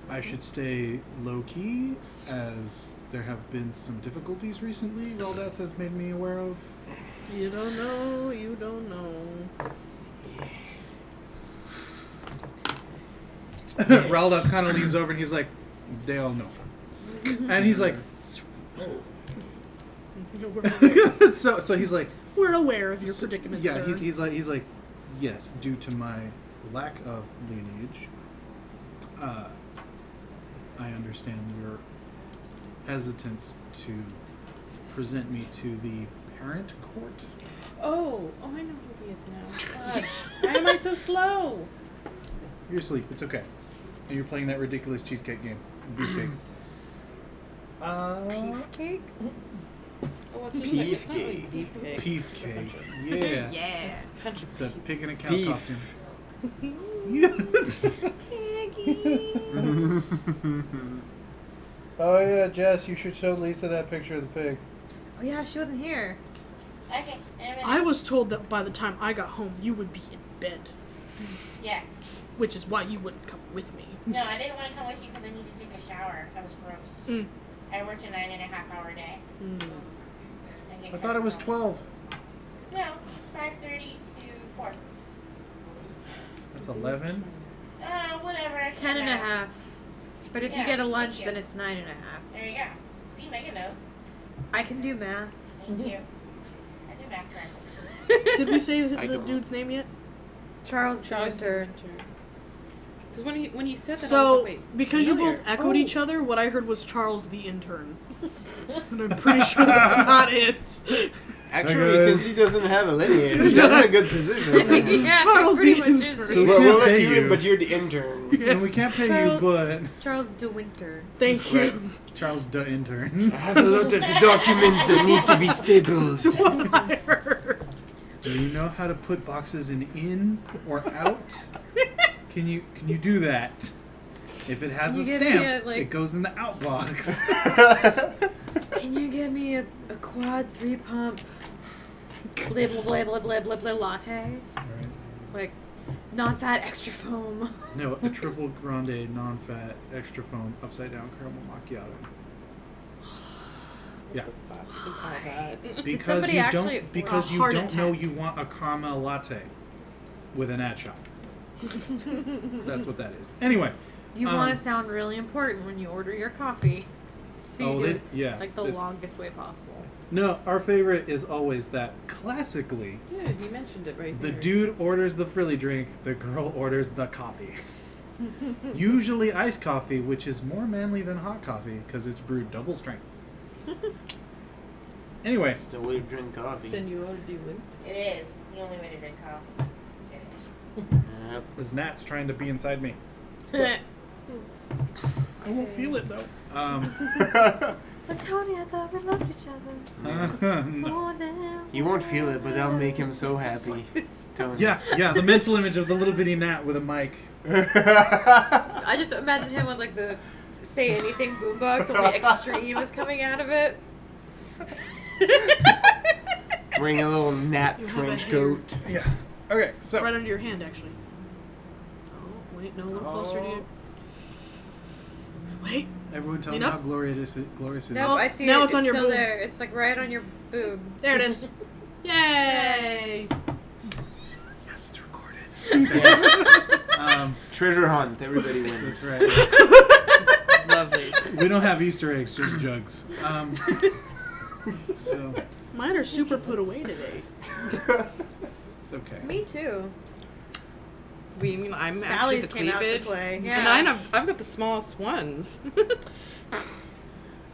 I should stay low-key, as there have been some difficulties recently Raldeth has made me aware of. You don't know. You don't know. Raldeth kind of leans over and he's like, they all know. And he's like, so he's like, We're aware of your predicament, yeah, sir. he's like, yes, due to my lack of lineage, I understand your hesitance to present me to the parent court. Oh, I know who he is now. God, why am I so slow? You're asleep. It's okay. And you're playing that ridiculous cheesecake game. Beefcake. Beefcake? Oh, it's just like, it's not like beefcake. Beefcake. Yeah. Yeah. Punch of It's a beef. pig in a cow Beef. costume. Oh yeah, Jess, you should show Lisa that picture of the pig. Oh yeah, she wasn't here. Okay. I was told that by the time I got home, you would be in bed, Yes. which is why you wouldn't come with me. No, I didn't want to come with you because I needed to take a shower. That was gross. Mm. I worked a 9.5-hour day. I thought it was 12. No, it's 5:30 to 4. That's 11. Whatever. I 10 and a can't half. But if you Yeah, get a lunch, thank you. then it's 9 and a half. math. There you go. See, Megan knows. I can do math. Thank you. I did math correctly. Did we say I the don't. dude's name yet? Charles Winter. Because when you said that, I So, was like, wait, because you familiar. both echoed Oh. each other, what I heard was Charles the intern. And I'm pretty sure that's not it. Actually, guys. since he doesn't have a lineage, that's a good position. Yeah, Charles pretty the much intern. is. So we Well, can't we'll let pay you in, you. but you're the intern. And we can't pay you, but Charles De Winter. Thank you. Right. Charles the intern. I have a lot of documents that need to be stapled. That's what I heard. Do you know how to put boxes in or out? Can you do that? If it has Can a you give me stamp, a, like- it goes in the out box. Can you get me a quad 3-pump blah blah blah blah blah blah blah latte? Right. Like non-fat extra foam. No, a triple grande, non-fat, extra foam, upside down caramel macchiato. Yeah, What the fuck is all that? because somebody you actually- don't because A you heart don't know attack. you want a caramel latte with an ad shop. That's what that is. Anyway, You want to sound really important when you order your coffee. So you oh, do they, it yeah. like the it's- longest way possible. No, our favorite is always that classically Yeah, you mentioned it right the there. dude orders the frilly drink, the girl orders the coffee. Usually iced coffee, which is more manly than hot coffee because it's brewed double strength. Anyway, It's the way to drink coffee. Senor de Winter. It is. It's the only way to drink coffee. Just kidding. Yep. this gnat's trying to be inside me. I won't feel it though. But Tony, I thought we loved each other. No. More than You won't feel it, but that'll make him so happy. Tony. Yeah, the mental image of the little bitty gnat with a mic. I just imagine him with like the say anything boombox, only extreme is coming out of it. Wearing a little gnat You have trench a hair. coat. Yeah. Okay, so Right under your hand, actually. Oh, wait, no, a little closer to you. Wait. everyone tell me Enough? how glorious it is. Nope, I see now it. it's on your still boob. there. It's like right on your boob. There it is. Yay! Yes, it's recorded. Yes. Treasure hunt. Everybody wins. That's right. Lovely. We don't have Easter eggs, just jugs. So Mine are super put away today. it's okay. Me too. I'm Sally's actually the came out to cleavage. play. And Yeah. I've got the smallest ones.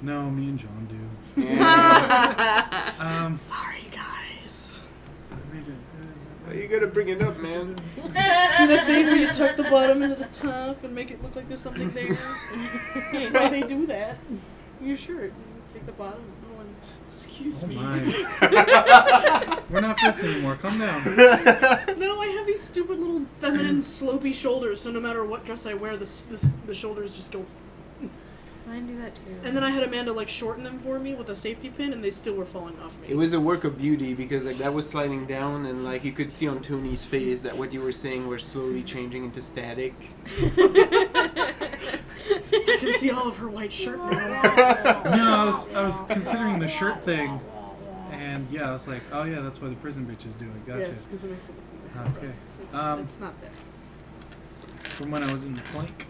No, me and John do. Yeah. Sorry, guys. Well, you gotta bring it up, man. Do the thing where you tuck the bottom into the top and make it look like there's something there. That's why they do that. Your shirt. Take the bottom. Oh, and excuse Oh me. my. We're not Fritz anymore. Calm down. No, I have these stupid little feminine slopey shoulders, so no matter what dress I wear, the shoulders just go. Mine do that too. And then I had Amanda like shorten them for me with a safety pin, and they still were falling off me. It was a work of beauty because like that was sliding down, and like you could see on Tony's face that what you were saying were slowly changing into static. I can see all of her white shirt now. No, I was considering the shirt thing, and yeah, I was like, oh yeah, that's why the prison bitches do it. Gotcha. Yes, because it makes it look like Okay. breasts. It's not there. From when I was in the plank.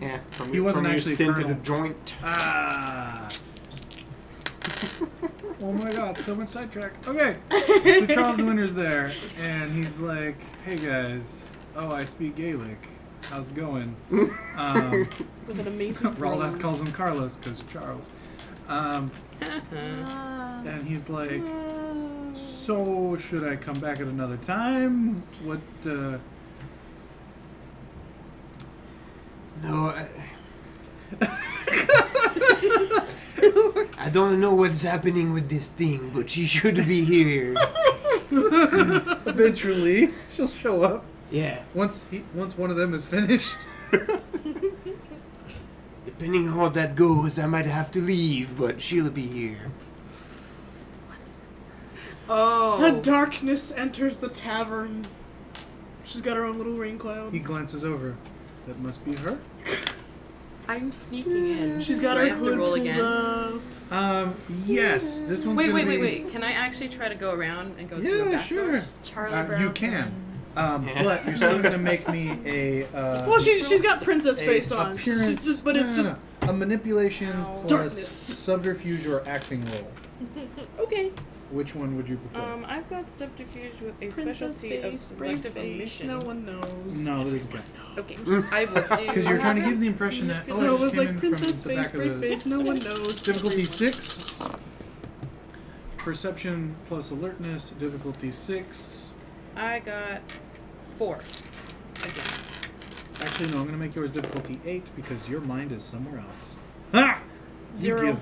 Yeah, from, He wasn't from actually your stint Colonel. at a joint. Ah. Oh my god, so much sidetrack. Okay, so Charles Winter's there, and he's like, hey guys, oh, I speak Gaelic. How's it going? With an amazing Roloff brogue. calls him Carlos because Charles. And he's like, so should I come back at another time? What, No, I don't know what's happening with this thing, but she should be here. Yes. Eventually, she'll show up. Yeah. Once one of them is finished. Depending on how that goes, I might have to leave, but she'll be here. Oh. The darkness enters the tavern. She's got her own little rain cloud. He glances over. That must be her. I'm sneaking in. She's got Do her I have to hood roll pulled again. up. Yes. This one's Wait, gonna be... wait. Can I actually try to go around and go through a Yeah, back door? sure. Charlie Brown. You can. But you're still gonna make me a... Well, she's got princess face on. Appearance, She's just, but it's just a manipulation Ow. plus Darkness. subterfuge or acting roll. Okay. Which one would you prefer? I've got subterfuge with a princess specialty of face, brave selective face. omission. No one knows. No, there isn't. Okay. I will do. Because you're trying to give the impression that No, it just was came like in princess from the face, back of brave the face. No one knows. difficulty 6. Perception plus alertness. Difficulty 6. I got 4. Again. Actually, no. I'm gonna make yours difficulty 8 because your mind is somewhere else. Ha! You 0.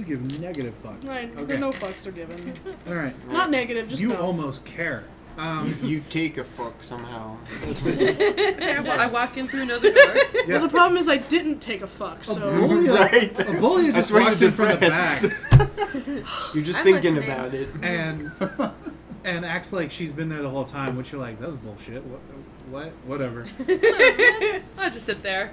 give negative fucks. Right, Okay. no fucks are given. All right. Not negative, just You no. almost care. You take a fuck somehow. Okay, I walk in through another door. Yeah. Well, the problem is I didn't take a fuck, so... Right. Abulia That's just why walks you're in from the back depressed. You're just I'm thinking listening. about it. and acts like she's been there the whole time, which you're like, that's bullshit. What? Whatever. I'll just sit there.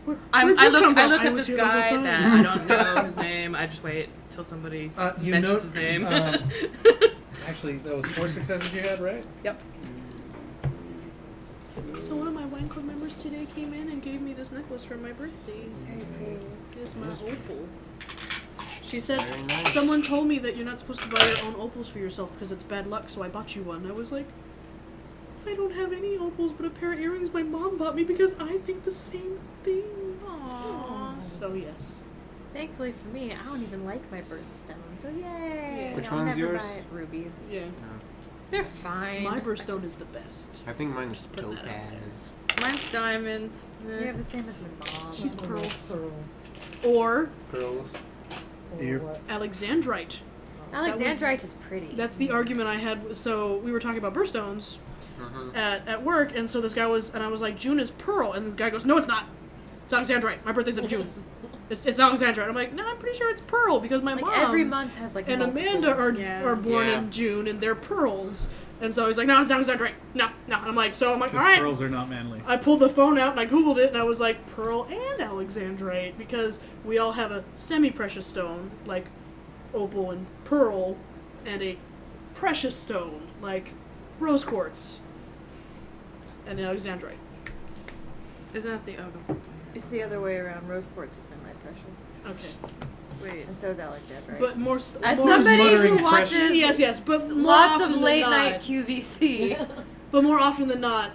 Where'd I you look. come I from? look I at was this here the whole guy time. that I don't know his name. I just wait till somebody You mentions note- his name. Actually, that was 4 successes you had, right? Yep. So one of my wine club members today came in and gave me this necklace for my birthday. It's very cool. It's my opal. She said, Very nice. someone told me that you're not supposed to buy your own opals for yourself because it's bad luck, so I bought you one. I was like, I don't have any opals but a pair of earrings my mom bought me because I think the same thing. Aww. So yes. Thankfully for me, I don't even like my birthstone, so yay! Which I'll one's never yours? buy rubies. Yeah. They're fine. My birthstone is the best. I think mine's Put that out there. topaz. Mine's diamonds. You have the same as my mom. She's pearls. Or Pearls. Alexandrite. Alexandrite is pretty. That's the argument I had. So we were talking about birthstones Mm-hmm. at work, and so this guy was, and I was like, June is pearl, and the guy goes, no, it's not. It's Alexandrite. My birthday's in June. It's Alexandrite. I'm like, no, I'm pretty sure it's pearl because my like mom every month has like and multiple. Amanda are born Yeah. in June, and they're pearls. And so he's like, no, it's Alexandrite. No. And I'm like, all Because right. pearls are not manly. I pulled the phone out and I googled it, and I was like, pearl and Alexandrite, because we all have a semi-precious stone like opal and pearl, and a precious stone like rose quartz and Alexandrite. Isn't that the other one? It's the other way around. Rose quartz is semi-precious, Okay, Wait. and so is Alexandrite. but more. As more somebody muttering who watches yes, but more lots often of than late not, night QVC, but more often than not,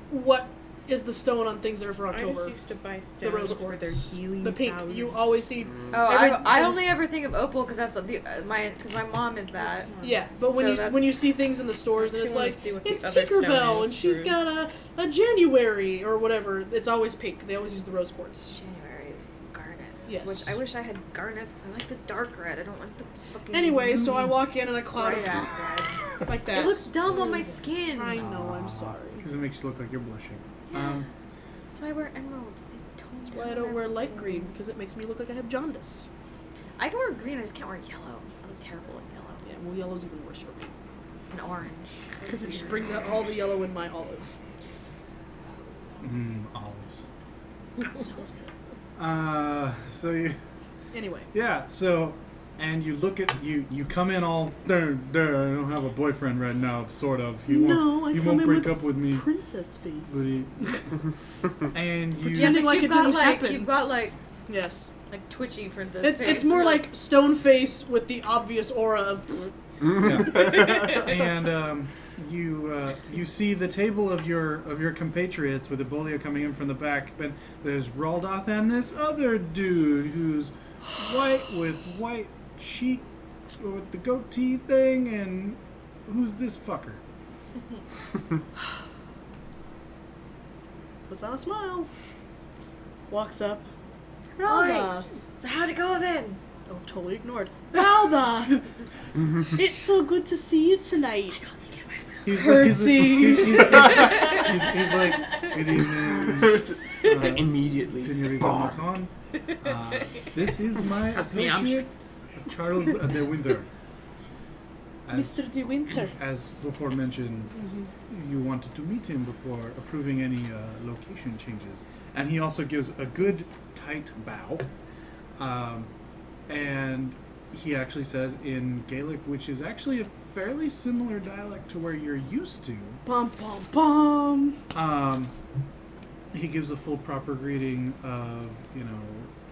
what is the stone on things that are for I just October? used to buy stones The rose for their quartz, healing the pink. powers. You always see. I only ever think of opal because that's because my mom is that. Yeah, but when So you that's- when you see things in the stores and I it's wanna like see what the it's other stone Tinkerbell is and she's for- got a January or whatever, it's always pink. They always use the rose quartz. January is garnets, Yes. which I wish I had garnets because I like the dark red. I don't like the fucking. Anyway, so I walk in and a cloud bright of ass red. like that. It looks dumb on my skin. I know. I'm sorry. Because it makes you look like you're blushing. Yeah. That's why I wear emeralds. They tone That's why I don't wear light green because it makes me look like I have jaundice. I can wear green. I just can't wear yellow. I look terrible in yellow. Yeah, well, yellow's even worse for me And orange. because it just brings out all the yellow in my olive. Olives. Sounds good. So you, Anyway, yeah, so, and you look at, you come in all, I don't have a boyfriend right now, sort of. No, I you come won't in break with up with me. princess face. Buddy. And you, Pretending like it didn't happen. You've got like Yes, twitchy princess it's face. more You're like stone face with the obvious aura of. yeah. And you see the table of your compatriots with Ebolia coming in from the back, but there's Raldoth and this other dude who's white with white cheek with the goatee thing, and who's this fucker? Puts on a smile. Walks up. Right. So how'd it go then? Oh, totally ignored. Ralda! It's so good to see you tonight. He's Curtsy. he's like, good evening, Immediately. Senorita Macron. This is my me, I'm associate, Charles de Winter. Mr. De Winter. As before mentioned, you wanted to meet him before approving any location changes. And he also gives a good, tight bow. And he actually says in Gaelic, which is actually a fairly similar dialect to where you're used to. Bum, bum, bum. He gives a full proper greeting of,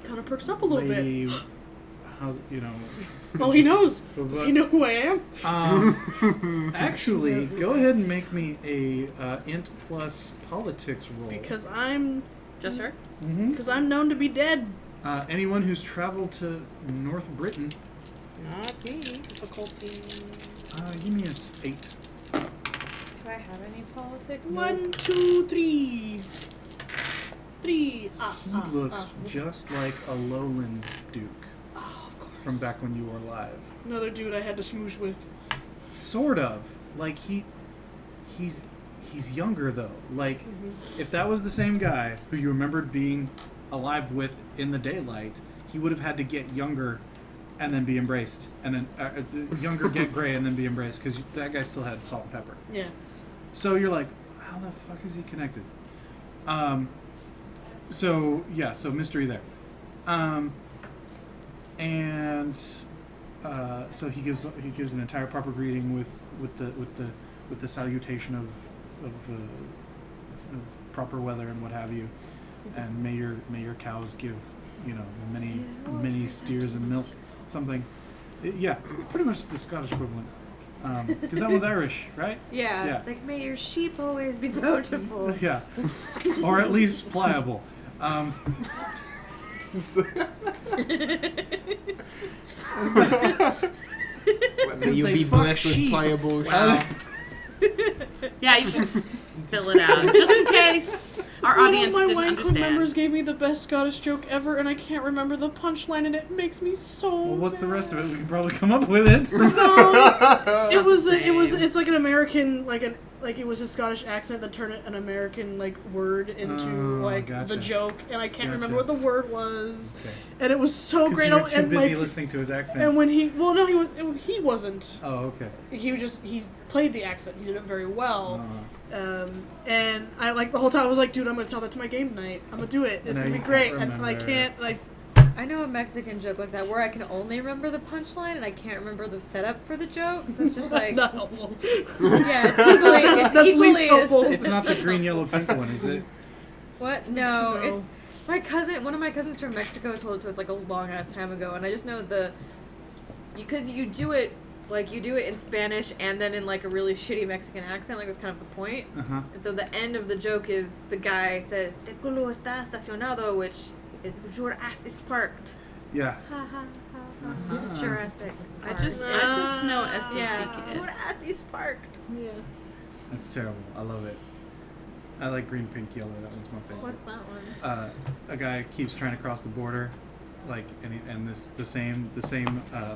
Kind of perks up a little lady, bit. how's, Oh, he knows. But- Does he know who I am? Actually, go ahead and make me a int plus politics roll. Because I'm Just her? known to be dead. Anyone who's traveled to North Britain, Not me. Difficulty. give me a 8. Do I have any politics? No. 1, 2, 3. 3. He looks just like a Lowlands Duke Oh, of course. from back when you were alive. Another dude I had to smoosh with. Sort of. Like he's younger though. Like if that was the same guy who you remembered being alive with in the daylight, he would have had to get younger and then be embraced, and then younger get gray and then be embraced, because that guy still had salt and pepper. Yeah. So you're like, how the fuck is he connected? So mystery there. So he gives an entire proper greeting with the salutation of proper weather and what have you, and may your cows give many steers and milk, something. Yeah, pretty much the Scottish equivalent. Because that one's Irish, right? Yeah. Yeah. It's like, may your sheep always be bountiful. Yeah, or at least pliable. May you they be fuck blessed with sheep. pliable. Yeah, you should fill it out. Just in case our audience One of my didn't wine club members understand. gave me the best Scottish joke ever, and I can't remember the punchline, and it makes me so. Well, what's the mad. rest of it? We can probably come up with it. No, It's it's like an American it was a Scottish accent that turned an American word into gotcha. the joke, and I can't remember Gotcha. what the word was, Okay. and it was so 'Cause great. you were too and busy listening to his accent. and when he he wasn't. Oh, okay. He played the accent. He did it very well. Uh, And I the whole time I was like, dude, I'm gonna tell that to my game tonight. I'm gonna do it. It's And gonna I be can't great. And I remember. can't I know a Mexican joke like that where I can only remember the punchline and I can't remember the setup for the joke. So it's just That's like, not helpful. yeah, it's equally, it's That's equally least helpful. it's not the green, yellow, pink one, is it? What? No, No. it's one of my cousins from Mexico told it to us like a long ass time ago, and I just know because you do it in Spanish and then in like a really shitty Mexican accent, like that's kind of the point. Uh-huh. And so the end of the joke is the guy says, "Te culo está estacionado," which is "Your ass is parked." Yeah. Ha ha ha ha. Jurassic. I just know Yeah. Your SECKS. ass is parked. Yeah. That's terrible. I love it. I like green, pink, yellow. That one's my favorite. What's that one? A guy keeps trying to cross the border, and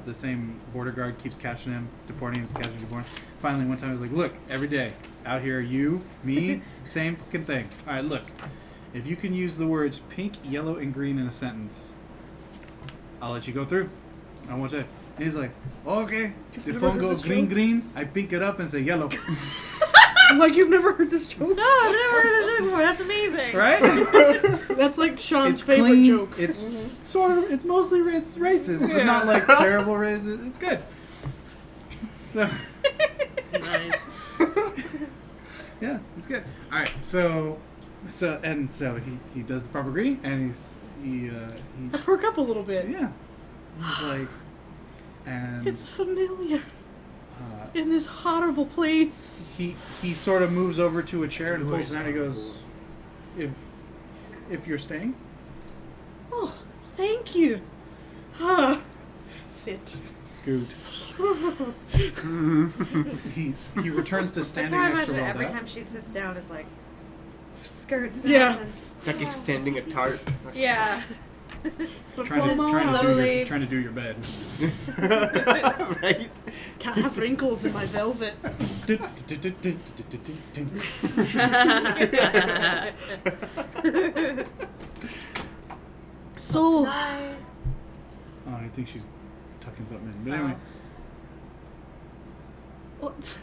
the same border guard keeps catching him, deporting him, catching him, deporting him. Finally, one time I was like, "Look, every day out here, you, me, same fucking thing. All right, look, if you can use the words pink, yellow, and green in a sentence, I'll let you go through. I want you." And he's like, "Okay." The never phone heard goes this green, joke? green. I pick it up and say yellow. I'm like, you've never heard this joke? No, I've never heard this joke before. That's amazing. Right? That's like Sean's It's favorite clean, joke. It's it's mostly racist, but not like terrible racist. It's good. So Nice. yeah, it's good. All right, so he does the proper greeting, and I perk up a little bit. yeah, he's like, and It's familiar. In this horrible place. he sort of moves over to a chair and pulls it out. And he goes, if you're staying. Oh, thank you. Sit. Scoot. he returns to That's standing how I next to imagine every Rhoda. time she sits down, it's like skirts. Yeah. and- It's like extending a tarp. Yeah. But Trying for to Slowly. do your bed. Right? Can't have wrinkles in my velvet. So, Oh, I think she's tucking something in. But anyway. what?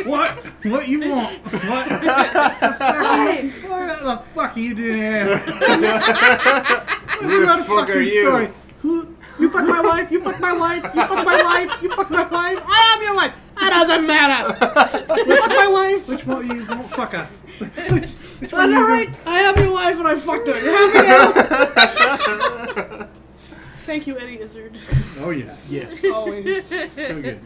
What? What you want? What? What the fuck are you doing here? Who the fuck are you? Story. Who? You fuck my wife, you fuck my wife, you fuck my wife, you fuck my wife. I am your wife. That doesn't matter. You fuck my wife. Which one of you won't fuck us? Which That's one of you alright. I am your wife and I fucked her. You're happy now? Thank you, Eddie Izzard. don't- Oh yeah. Yes. Always. So good.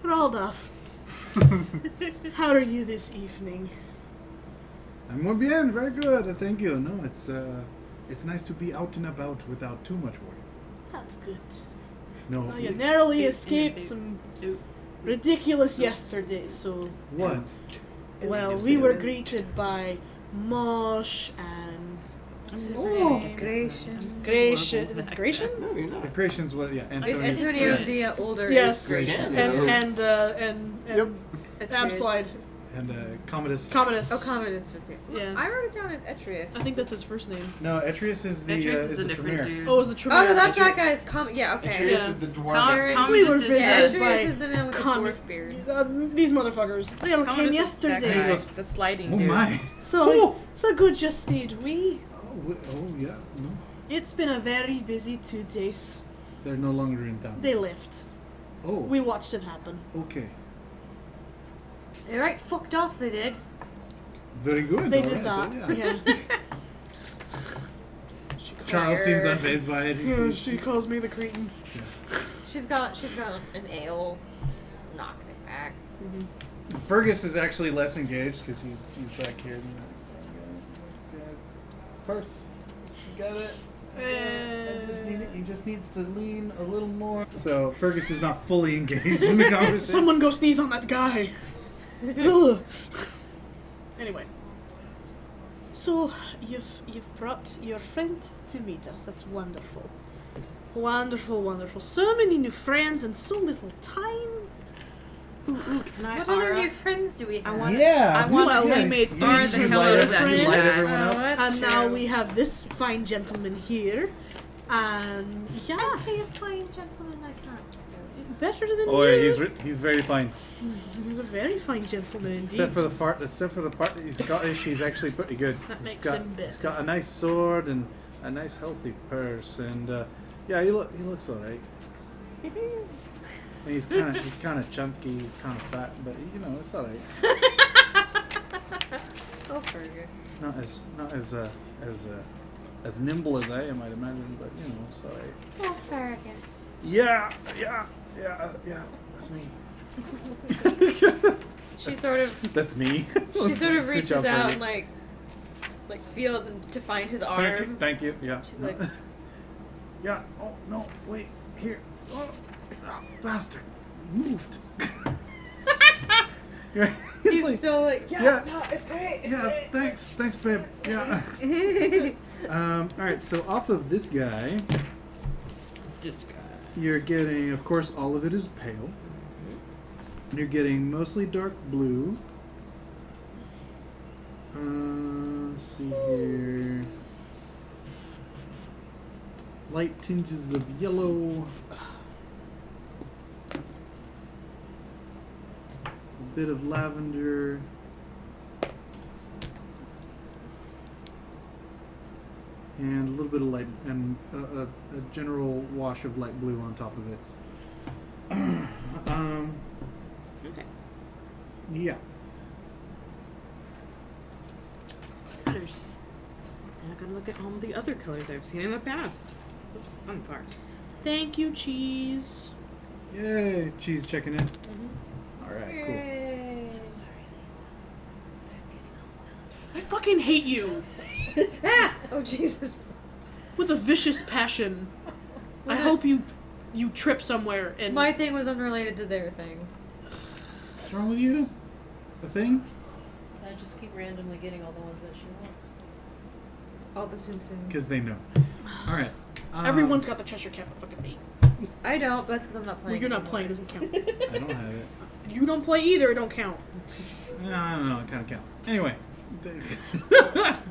Raldolph, how are you this evening? I'm muy bien. Very good. Thank you. No, it's nice to be out and about without too much worry. That's good. No. Well, you narrowly escaped some ridiculous yesterday, so... What? Well, we were greeted by Mosh and... Oh. Gratian. Gratian. It's Gratian? No, you're not. The Gratian's what? Yeah. It's Antonio. Antonio the older. Yes. Gratian. And Yep. Abslide. And Commodus. Commodus. Oh, Commodus was it? Yeah. I wrote it down as Etrius. I think that's his first name. No, Etrius is the Etrius is is a the different Tremere. dude. Oh, it was the Oh Tremere. no, that's that guy's yeah, okay. Atreus Yeah. is the dwarf. We were Commodus is Yeah, visited Etrius by is the man with the Commodus. dwarf beard. These motherfuckers. They all Commodus came is that yesterday. guy, the sliding Oh dude. my. So good you stayed. Oh yeah. No, It's been a very busy 2 days. they're no longer in town. They left. Oh. We watched it happen. Okay. They right fucked off. They did. Very good. They all did right, that. yeah. Yeah. Charles seems unfazed by it. He's- She calls me the cretin. She's got an ale. Knocking it back. Fergus is actually less engaged because he's back here. Purse. You got it. He just needs to lean a little more. So Fergus is not fully engaged in the conversation. Someone go sneeze on that guy. Ugh. Anyway. So you've brought your friend to meet us. That's wonderful. Wonderful, wonderful. So many new friends in so little time. Can I What other Ara? new friends do we have? Yeah. Well, we made You three should hell light out of it- that you light class. everyone up. that's And now true. we have this fine gentleman here. And yeah, I say a fine gentleman I can't. better than Oh, you. yeah, he's very fine. He's a very fine gentleman indeed. Except for the part that he's Scottish, he's actually pretty good. That makes got, him better. He's got a nice sword and a nice healthy purse, and yeah, he looks alright. He's kind of chunky, he's kind of fat, but you know it's alright. Oh, Fergus. Not as nimble as I am, I'd imagine, but you know it's alright. Oh, Fergus. Yeah, that's me. She sort of That's me. she sort of Good reaches job, out Fergie. and like feel to find his Thank you, arm. thank you. Yeah. She's like- yeah. Oh no! Wait here. Oh, bastard! He moved. He's like, so like yeah. no, it's great. It's Yeah. great. Thanks, babe. Yeah. All right. So off of this guy, This guy. you're getting, of course, all of it is pale. You're getting mostly dark blue. Let's see here. Light tinges of yellow. A bit of lavender. And a little bit of light, and a general wash of light blue on top of it. Okay. Yeah. Colors. And I gotta look at all the other colors I've seen in the past. This is the fun part. Thank you, cheese. Yay! Cheese checking in. All right, cool. Yay. I fucking hate you Ah! Oh Jesus. with a vicious passion. I What? hope you trip somewhere and My thing was unrelated to their thing. What's wrong with you? The thing? I just keep randomly getting all the ones that she wants. All the Simpsons. Because they know. All right. Everyone's got the Cheshire Cat but fucking me. I don't, but that's because I'm not Well, playing. you're not anymore. playing, doesn't count. I don't have it. You don't play either, it don't count. I don't know. It kind of counts. Anyway.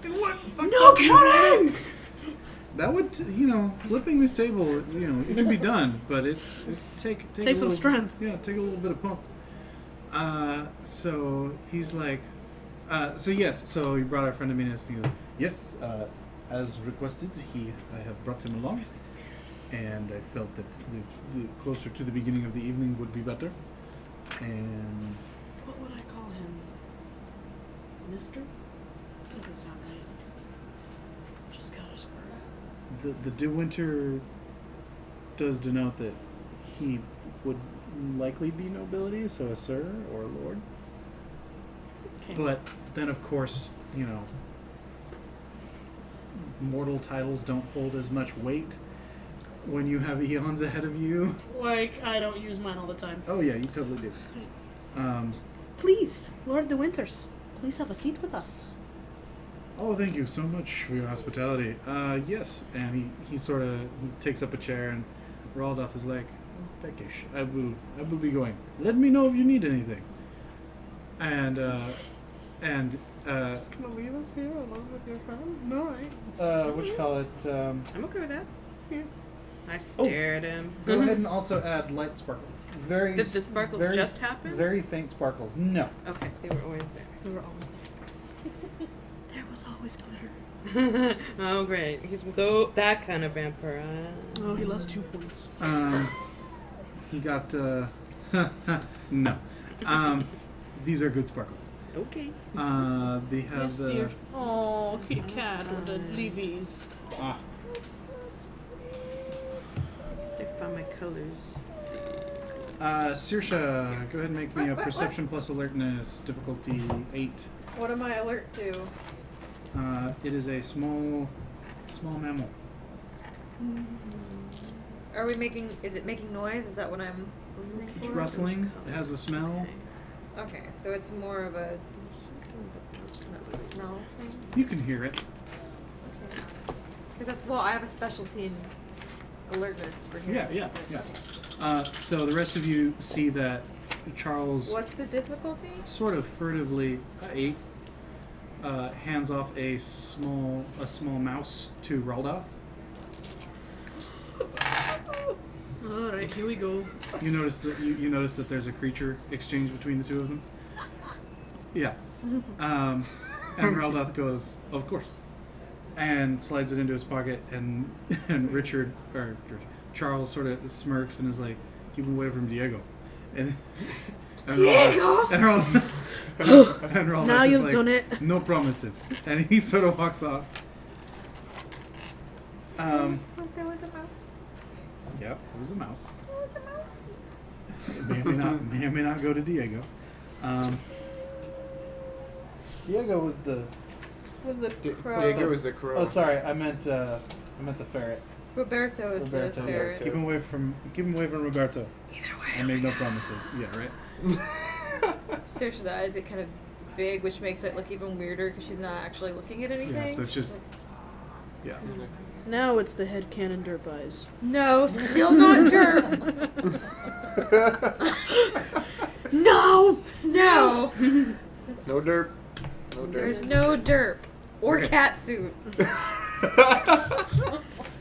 What? No counting! That would, flipping this table, it can be done, but it take Take some strength. Yeah, take a little bit of pump. So he's like, so he brought our friend Aminus and he goes, yes, as requested, I have brought him along, and I felt that the closer to the beginning of the evening would be better, and... What would I call him? Mister? Doesn't sound right. Just got his word. The De Winter does denote that he would likely be nobility, so a sir or a lord. Okay. But then, of course, mortal titles don't hold as much weight when you have eons ahead of you. Like, I don't use mine all the time. Oh yeah, you totally do. Please, Lord De Winters, please have a seat with us. Oh, thank you so much for your hospitality. Yes, and he sort of takes up a chair, and Raldoth is like, "Peckish, I will be going. Let me know if you need anything." And Just gonna leave us here alone with your friend? No, what you call it? I'm okay with that. Yeah. I stare at him. Go ahead and also add light sparkles. Very. Did the sparkles very, just happen? Very faint sparkles. No. Okay, they were always there. We were always there. There was always glitter. Oh, great. He's that kind of vampire. Oh, he lost 2 points. He got. No. These are good sparkles. Okay. They have Yes, the. dear. Oh, kitty cat with the leavies. Ah. They found my colors. Let's see. Saoirse, go ahead and make me a perception plus alertness, difficulty 8. What am I alert to? It is a small mammal. Are we making? Is it making noise? Is that what I'm listening It's for? rustling. It has a smell. Okay, so it's more of a smell thing. You can hear it. Because that's I have a specialty in alertness for hearing. Yeah. Okay. So the rest of you see that Charles What's the difficulty? sort of furtively hands off a small mouse to Raldoth. All right, here we go. You notice that you notice that there's a creature exchange between the two of them. Yeah. And Raldoth goes, "Of course," and slides it into his pocket. And Charles sort of smirks and is like, "Keep him away from Diego." And Diego! And Raldoth Now is you've like, done it. "No promises." And he sort of walks off. There was a mouse. Yep, it was a mouse. It may or may not go to Diego. Diego was the. Crow. Diego was the crow. Oh, sorry, I meant the ferret. Roberto is Roberto. the ferret. Keep him away from Roberto. Either way. I made no promises. Yeah, right. Saoirse's eyes get kind of big, which makes it look even weirder because she's not actually looking at anything. Yeah, so it's just. Yeah. Now it's the headcanon derp eyes. No, still not derp. No! No. No derp. No There's derp. no derp or Okay. catsuit.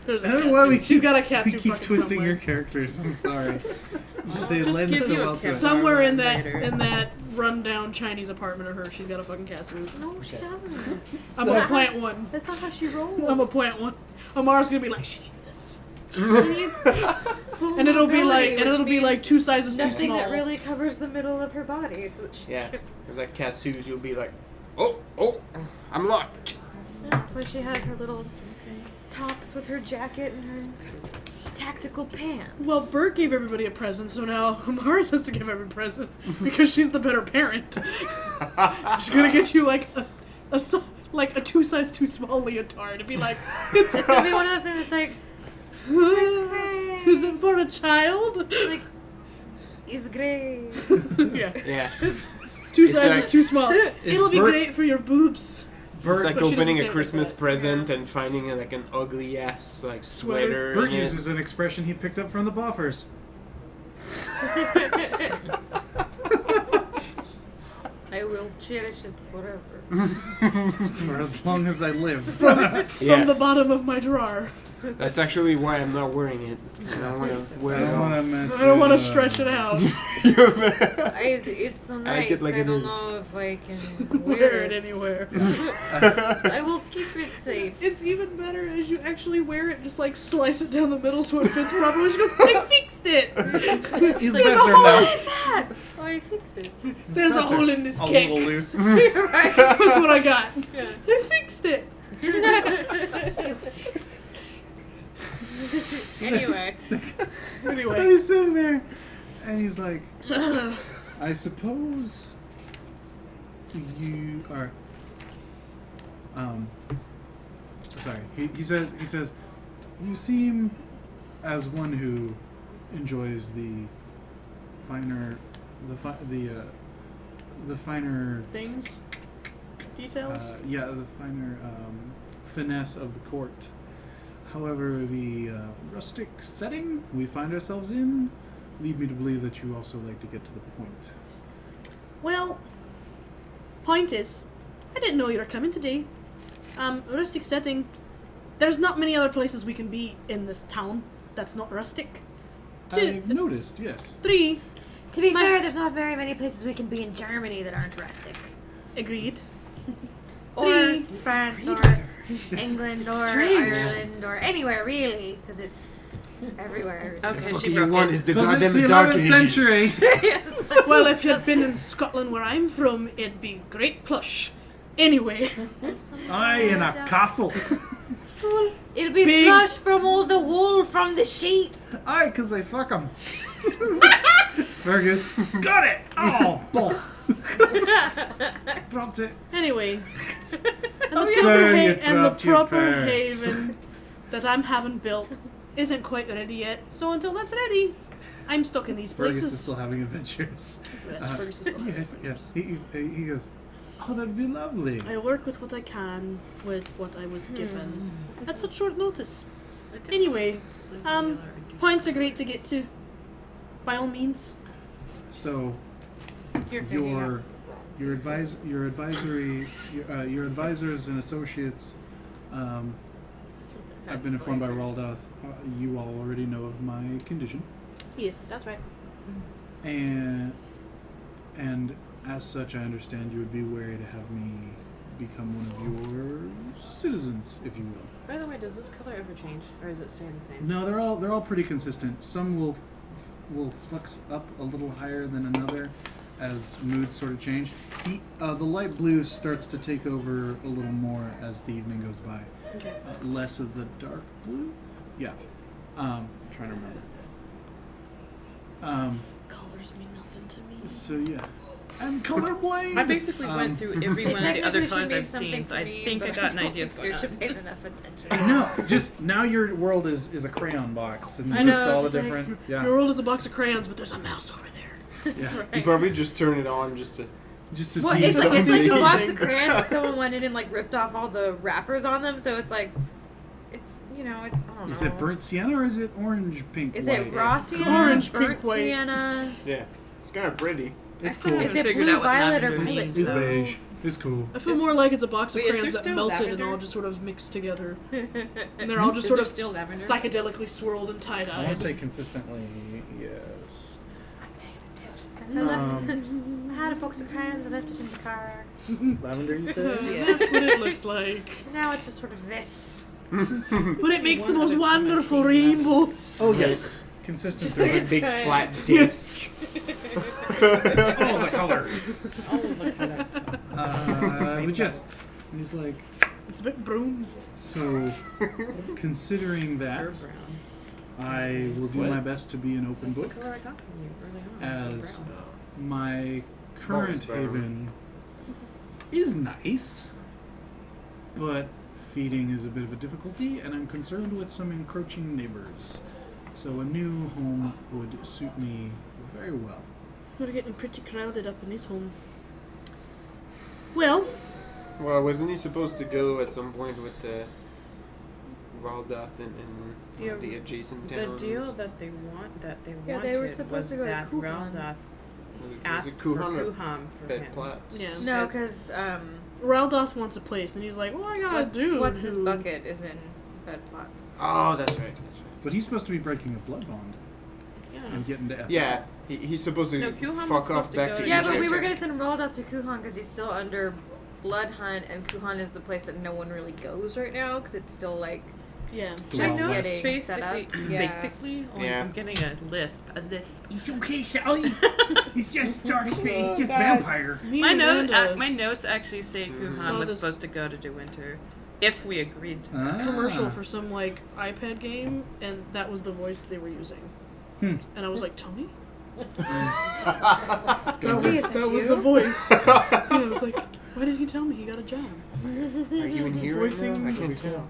There's a I don't know cat why we suit. She's got a cat we suit keep fucking twisting somewhere. your characters. I'm sorry. They Just lend give so you a well to it. cat. Somewhere in Later. that rundown Chinese apartment of hers, she's got a fucking cat suit. No, she doesn't. I'm gonna plant one. That's not how she rolls. I'm gonna plant one. Amara's gonna be like, she needs this, She needs full and it'll be mobility, like, which means 2 sizes too nothing small. that really covers the middle of her body, so that she Yeah, can. because that cat sues, you'll be like, oh, I'm locked. That's why she has her little tops with her jacket and her tactical pants. Well, Bert gave everybody a present, so now Amaris has to give every present because she's the better parent. She's gonna get you like a 2 size too small leotard and be like, it's gonna be one of those things that's like, is it for a child? like, it's great. Yeah. Yeah. 2 It's sizes like- too small. It'll be Bert- great for your boobs. Bert, It's like But she opening doesn't say a it Christmas like that. present and finding like an ugly ass like sweater. Bert in it. uses an expression he picked up from the Boffers. I will cherish it forever. For as long as I live. From Yes. the bottom of my drawer. That's actually why I'm not wearing it. I don't want to wear I it don't all. want to mess I don't want to it up. stretch it out. It's so nice. get like I it don't is. know if I can Wear it anywhere. I will keep it safe. It's even better as you actually wear it, just like slice it down the middle so it fits properly. She goes, I fixed it! He's There's better a hole now. in What is that? Oh, I fix it. There's a hole in this A cake. little loose. Right. That's what I got. Yeah. I fixed it. Anyway. So Anyway. he's sitting there, and he's like, I suppose you are. Sorry. He says, you seem as one who enjoys the finer, the finer Things? Details? the finer finesse of the court. However, the rustic setting we find ourselves in lead me to believe that you also like to get to the point. Well, point is, I didn't know you were coming today. Rustic setting. There's not many other places we can be in this town that's not rustic. I've noticed, yes. 3, To be My- fair, there's not very many places we can be in Germany that aren't rustic. agreed. Or 3, France, or England, or strange. Ireland, or anywhere really, because it's everywhere. The Okay, fuck she you broke want it. is the Because it's goddamn the Dark 11th Ages. century. well, if you'd been in Scotland where I'm from, it'd be great plush. Anyway, Aye, in a castle. It'll be Big- plush from all the wool from the sheep. Aye, because I fuck 'em. Fergus, got it! Oh, balls. Dropped it. anyway. And the Sir, proper, you and the dropped your proper purse. haven that I'm having built isn't quite ready yet. So until that's ready, I'm stuck in these Fergus places. is still having adventures. Yes, Fergus is still having Yes, adventures. he goes, oh, that'd be lovely. I work with what I can with what I was given at such short notice. Anyway, points are great to get to. By all means. So, You're your advisors and associates. I've been informed by Raldoth. You all already know of my condition, Yes. That's right. and as such, I understand you would be wary to have me become one of your citizens, if you will. By the way, does this color ever change, or is it staying the same? No, they're all pretty consistent. Some will flux up a little higher than another as moods sort of change. The light blue starts to take over a little more as the evening goes by. Okay. Less of the dark blue. Yeah. I'm trying to remember. Colors mean nothing to me. So yeah, I'm colorblind. I basically went through every one of the other colors I've something seen, to so I me, think I but got an don't idea think what's going Saoirse on. pays enough attention. No, just now your world is a crayon box and I just know, all the just like- different. Your Yeah. world is a box of crayons, but there's a mouse over there. Yeah. You probably just turn it on just to. Just to Well, see it's like something. a box something. of crayons, but someone went in and like ripped off all the wrappers on them, so it's like, it's I don't know. Is it burnt sienna or is it orange, pink, Is white? it raw sienna? Orange, burnt pink, white. sienna? Yeah, it's kind of pretty. It's I still cool. Is haven't it figured blue, out what violet, or lavender violet? means, It's though. beige. It's cool. I feel more like it's a box of Wait, is crayons there that still melted lavender? and all just sort of mixed together. And they're all just Is sort there of still lavender? psychedelically swirled and I want tie-dyed. to say consistently yes. I had a box of crayons and left it in the car. Lavender, you said? That's what it looks like. Now it's just sort of this. But it makes the One most other time I've wonderful seen rainbows. Oh yes. Consistent. There's a big flat disc. All the colors. Oh, look at that. But yes, and he's like, It's a bit brune. so considering that, Herb brown. I will do What? my best to be an open That's book. the color I got from you early on. As Brown. my current brown. haven is nice, but feeding is a bit of a difficulty, and I'm concerned with some encroaching neighbors. So a new home would suit me very well. We're getting pretty crowded up in this home. Well, Well, wasn't he supposed to go at some point with the Raldoth and Yeah, the adjacent The towns? deal that they Yeah, wanted they were supposed was to go to that Kuhan. Raldoth Was it asked for Kuhan or Kuham for Bed him. Plats? Yeah. No, because Raldoth wants a place, and he's like, well, I got a dude. what's his who- bucket is in bed plots. Oh, that's right. But he's supposed to be breaking a blood bond Yeah. and getting to F. Yeah, he's supposed to No, Kuhan was fuck supposed off to back go to to Yeah, Egypt. but we were Egypt. gonna send Raldoth to Kuhan because he's still under blood hunt, and Kuhan is the place that no one really goes right now because it's still like Yeah. The I Wild know West. it's set up. basically, Yeah. Yeah. I'm getting a lisp. It's okay, Sally. It's just dark space, Oh, just God. vampire. Me My and note, Amanda my notes actually say Mm. Kuhan Saw was this- supposed to go to DeWinter, if we agreed to. Ah. commercial for some like iPad game, and that was the voice they were using. Hmm. And I was like, Tony? That Tony, is that that was you? the voice. And I was like, why didn't he tell me he got a job? Are you in here right Voicing- now? I can't tell.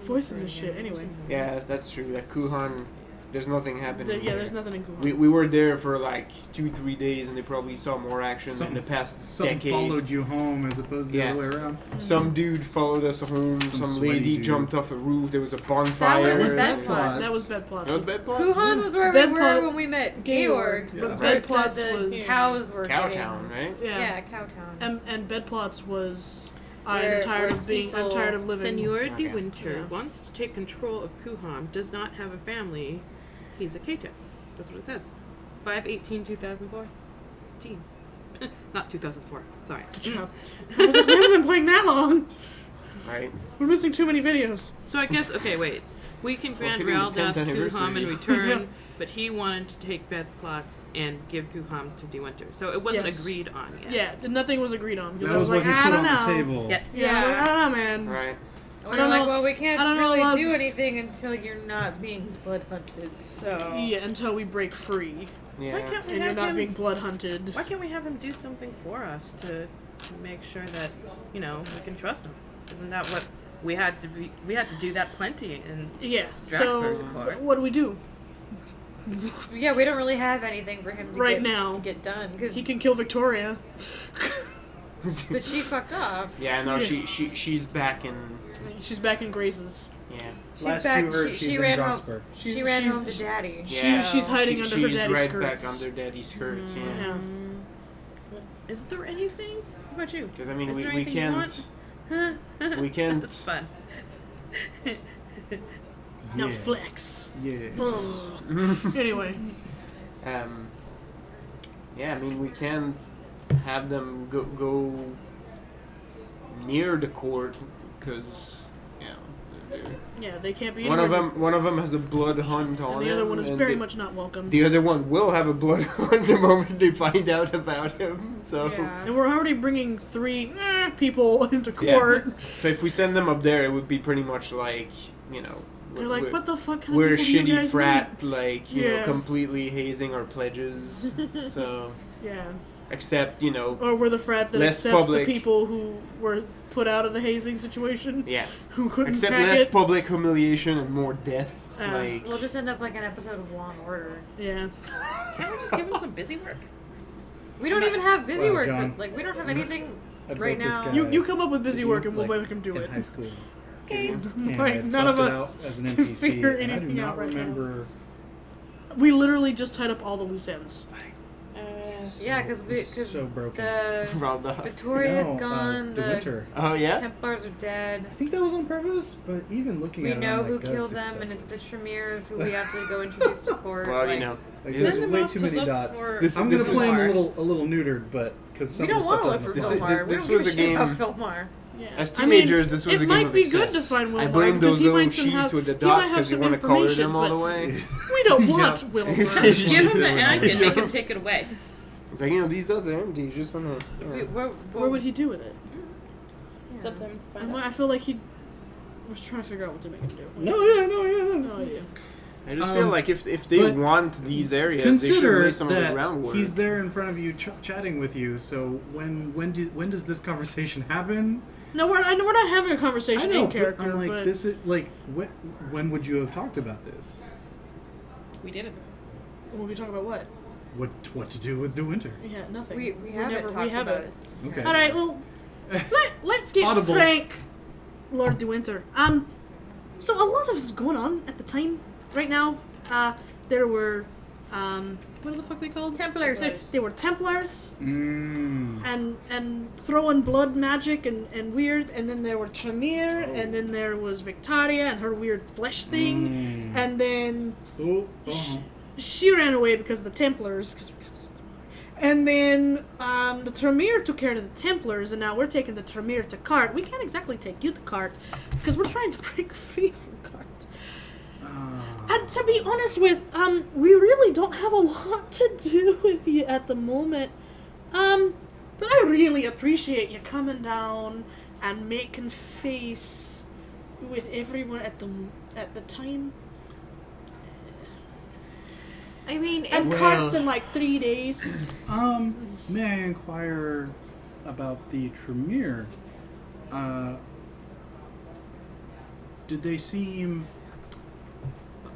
Voicing this shit. Anyway, Yeah, that's true. At Kuhan, there's nothing happening. yeah, there. there's nothing in Kuhan. We were there for like 2-3 days, and they probably saw more action in the past some decade. followed you home as opposed to Yeah. the other way around. Some dude followed us home. Some sweaty lady dude. jumped off a roof. There was a bonfire. his and- bed plot. That was bed plot. That was bed plots. Kuhan was where Bed we were plot- when we met Georg, Georg. but But bed plots the was- cows were Cowtown, right? Yeah. Yeah, Cowtown. And bed plots was Where- I'm tired where of being. I'm Cecil- tired of living. Senor Okay. de Winter Yeah. wants to take control of Kuham, does not have a family. He's a caitiff. That's what it says. 5/18/2004. Not 2004. Sorry. Good job. I was like, we haven't been playing that long. Right. We're missing too many videos. So I guess, okay, wait. We can grant hitting the Raldoth 10th anniversary. Kuham in return, Yeah. but he wanted to take bed plots and give Kuham to de Winter. So it wasn't Yes. agreed on yet. Yeah, nothing was agreed on because That I was was what like, he I put don't on know. the table. Yes. Yeah, I'm like, I don't know, man. Right. And don't we're like, know- well, we can't I don't know really a lot- do anything until you're not being blood hunted. So Yeah, until we break free Yeah. Why can't we and you're have not him? being blood hunted. Why can't we have him do something for us to make sure that we can trust him? Isn't that what we had to be? We had to do that plenty in Yeah. So Draxburg's court. what do we do? yeah, we don't really have anything for him to Right get, now. to get done because He can kill Victoria. but she fucked off. Yeah, no, Yeah. she's back in. She's back in Grace's. Yeah. She's Last back. you heard, she she's in ran home. Jocksburg. She ran she's- home to daddy. Yeah. She's hiding under her she's daddy's right skirts. back under daddy's skirts. Yeah. Yeah. Is there anything? What about you? Because I mean, Is we there anything you can't. want? We can't- It's fun. Now Yeah. flex. Yeah. Anyway. Yeah, I mean, we can't have them go near the court because Yeah, they can't be one of anywhere them has a blood hunt on and the other him, one is and very much not welcome. the other one will have a blood hunt the moment they find out about him. So Yeah. And we're already bringing 3 people into Yeah. court. so if we send them up there, it would be pretty much like They're like, what the fuck kind we're of a people do you shitty guys frat, like Yeah. completely hazing our pledges. So meet? Yeah. except Or we're the frat that Less accepts public. the people who were put out of the hazing situation. yeah. Who couldn't Except hack less it. public humiliation and more death. Like We'll just end up like an episode of Law and Order. Yeah. Can't we just give him some busy work? We don't even have busy Well, work. John. Like we don't have anything I right built this now. guy. You come up with busy Did work you, and we'll like, make him do in it. high school. Okay. And Right, I none of fluffed it us out as an can NPC, figure and I do anything not out right now. remember. We literally just tied up all the loose ends. Yeah, because so broken. the Raldoth. Victoria's No, gone. the The winter. Oh yeah. Templars are dead. I think that was on purpose, but even looking We at it, know I'm who like, killed that's them, and it's excessive. the Tremere who we have to go introduce to court. Well, like, Like, Send there's them way off too to many look dots. for- This I'm this gonna play him Fillmore. a little neutered, but because some we of don't the want stuff to look for doesn't. Fillmore. this we don't was give a shit about game- Fillmore. Yeah. As I mean, teenagers, this was a it game might of be good to excess. find I Wilmar blame because those he little might some sheets have- with the he might dots have because you some want to color them information, all the but way. We don't Yeah. want Wilmar. Give him the and I can make him take it away. It's like these dots are empty. You just want to. Where would he do with it? It's up to him to find out. I feel like he was trying to figure out what to make him do. No, yeah. That's, No idea. I just feel like if they but want these areas, they should consider lay some of the that groundwork. he's there in front of you, chatting with you. So when does this conversation happen? No, we're not having a I conversation know, in character, but I'm like, but this is like, when would you have talked about this? We did it. when we talk about what? What to do with De Winter? Yeah, nothing. We haven't talked about it. Okay. All right, well, Let's get Audible. frank, Lord de Winter. So a lot of is going on at the time right now. There were, what the fuck they called? Templars. They were Templars Mm. and throwing blood magic and weird. And then there were Tremere, and then there was Victoria and her weird flesh thing. And then Oh. she ran away because of the Templars. And then the Tremere took care of the Templars, and now we're taking the Tremere to Cart. We can't exactly take you to Cart because we're trying to break free from Cart. And to be honest with, we really don't have a lot to do with you at the moment. But I really appreciate you coming down and making face with everyone at the time. I mean, And it's, Cart's in like 3 days. May I inquire about the Tremere? Did they seem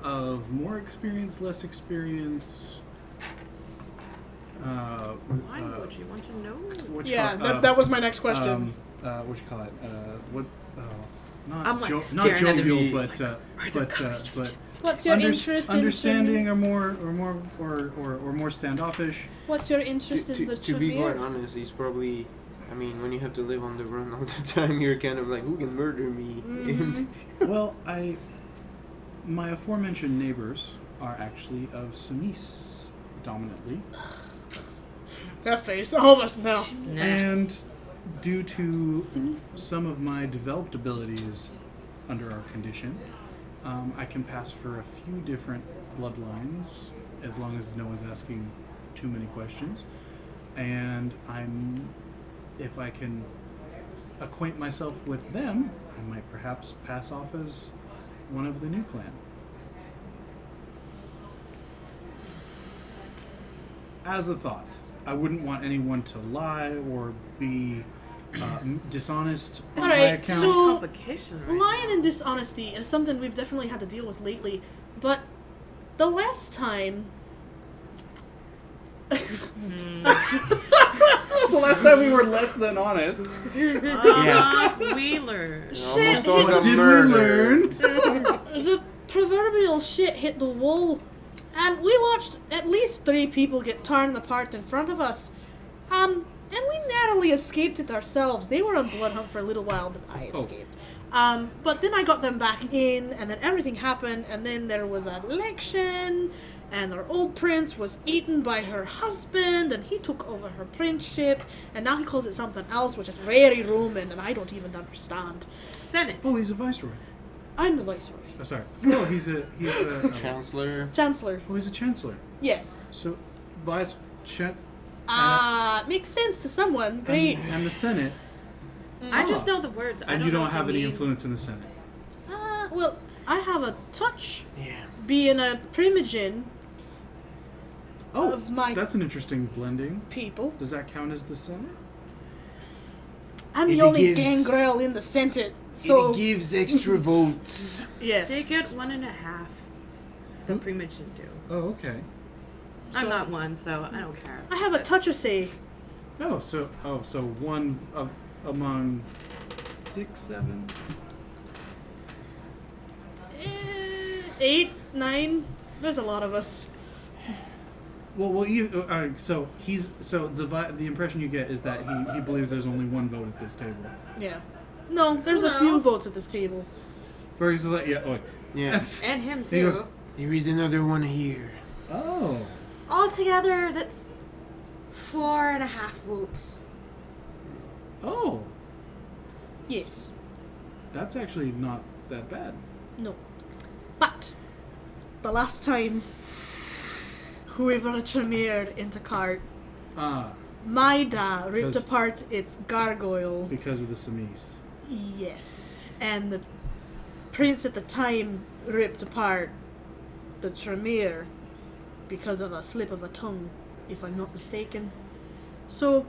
of more experience, less experience? Why would you want to know? What you Yeah, call it? that was my next question. What you call it? What? Not I'm, like, not staring at jovial, me, but but What's your interest in understanding Tremere? or more standoffish. What's your interest in the To be quite Tremere? honest, he's probably. I mean, when you have to live on the run all the time, you're kind of like, who can murder me? And Well, my aforementioned neighbors are actually of Samis dominantly, That face, all of us know. and due to some of my developed abilities under our condition, I can pass for a few different bloodlines as long as no one's asking too many questions. And if I can acquaint myself with them, I might perhaps pass off as one of the new clan. As a thought, I wouldn't want anyone to lie or be dishonest on my Alright, account. so Complication, right? lying and dishonesty is something we've definitely had to deal with lately. But the last time, The last time we were less than honest. We learned. almost Shit, all What the did murder. we learn? the proverbial shit hit the wall, and we watched at least 3 people get torn apart in front of us. And we narrowly escaped it ourselves. They were on blood hunt for a little while, but I Oh. escaped. But then I got them back in, and then everything happened, and then there was an election, and our old prince was eaten by her husband, and he took over her princeship, and now he calls it something else, which is very Roman, and I don't even understand. Senate. Oh, he's a viceroy. I'm the viceroy. Oh, sorry. No, he's a Chancellor. Chancellor. oh, he's a chancellor. Yes. So, Makes sense to someone. Great. and the Senate, I just know the words. I and don't you know don't what have they any mean. influence in the Senate. Well, I have a touch Yeah. being a primogen Oh, of my that's an interesting blending. people. Does that count as the Senate? I'm the It only gives- gangrel in the Senate, so It gives extra votes. yes. They get 1.5. The primogen do. Oh, okay. I'm So- not one, so I don't care. I have a touch of say. Oh, so one of among 6, 7. 8, 9. There's a lot of us. Well, so the impression you get is that he believes there's only one vote at this table. Yeah. No, there's a few votes at this table. For he's like, yeah, oh, Yeah. that's and him He too. goes- There is another one here. oh. Altogether, that's 4.5 votes. Oh, Yes. that's actually not that bad. No. But the last time we brought a Tremere into Cart, Ah, my dad ripped Because- apart its gargoyle. because of the Samis. Yes. And the prince at the time ripped apart the Tremere because of a slip of a tongue, if I'm not mistaken. So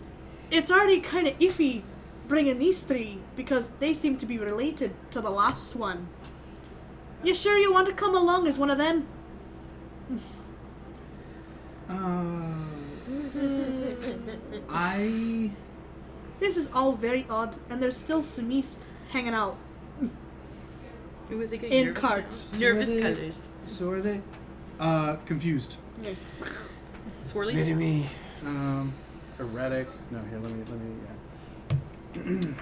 it's already kind of iffy bringing these 3 because they seem to be related to the last one. You sure you want to come along as one of them? This is all very odd, and there's still Simis hanging out. Who is it getting In nervous cart. now? So Nervous are they- colors. So are they? Confused. Swirly. me. Erratic. No, here. Let me.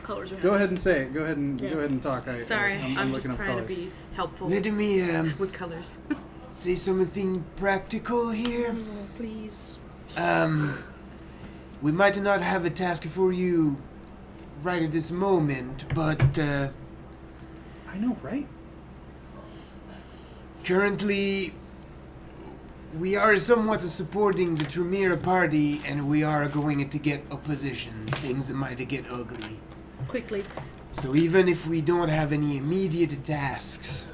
Colors are Go ahead and say it. Go ahead and talk. Sorry, I'm looking just up trying colors. to be helpful Let me with colors. say something practical here. Oh, please. We might not have a task for you right at this moment, but I know, right? currently we are somewhat supporting the Tremere party, and we are going to get opposition. Things might get ugly. Quickly. So even if we don't have any immediate tasks,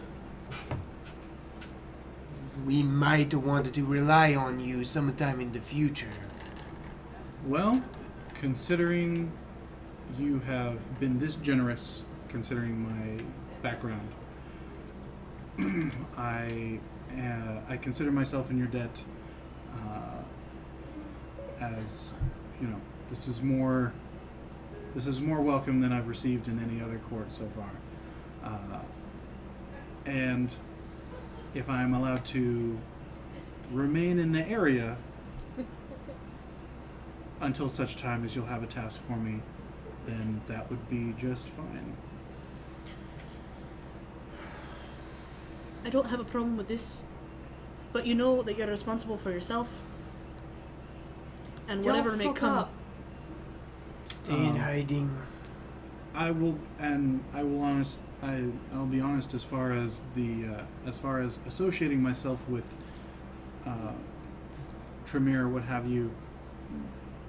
we might want to rely on you sometime in the future. Well, considering you have been this generous, considering my background, I consider myself in your debt. As you know, this is more welcome than I've received in any other court so far. And if I'm allowed to remain in the area until such time as you'll have a task for me, then that would be just fine. I don't have a problem with this, but you know that you're responsible for yourself. And whatever may come. Stay in hiding. I'll be honest as far as associating myself with Tremere, what have you.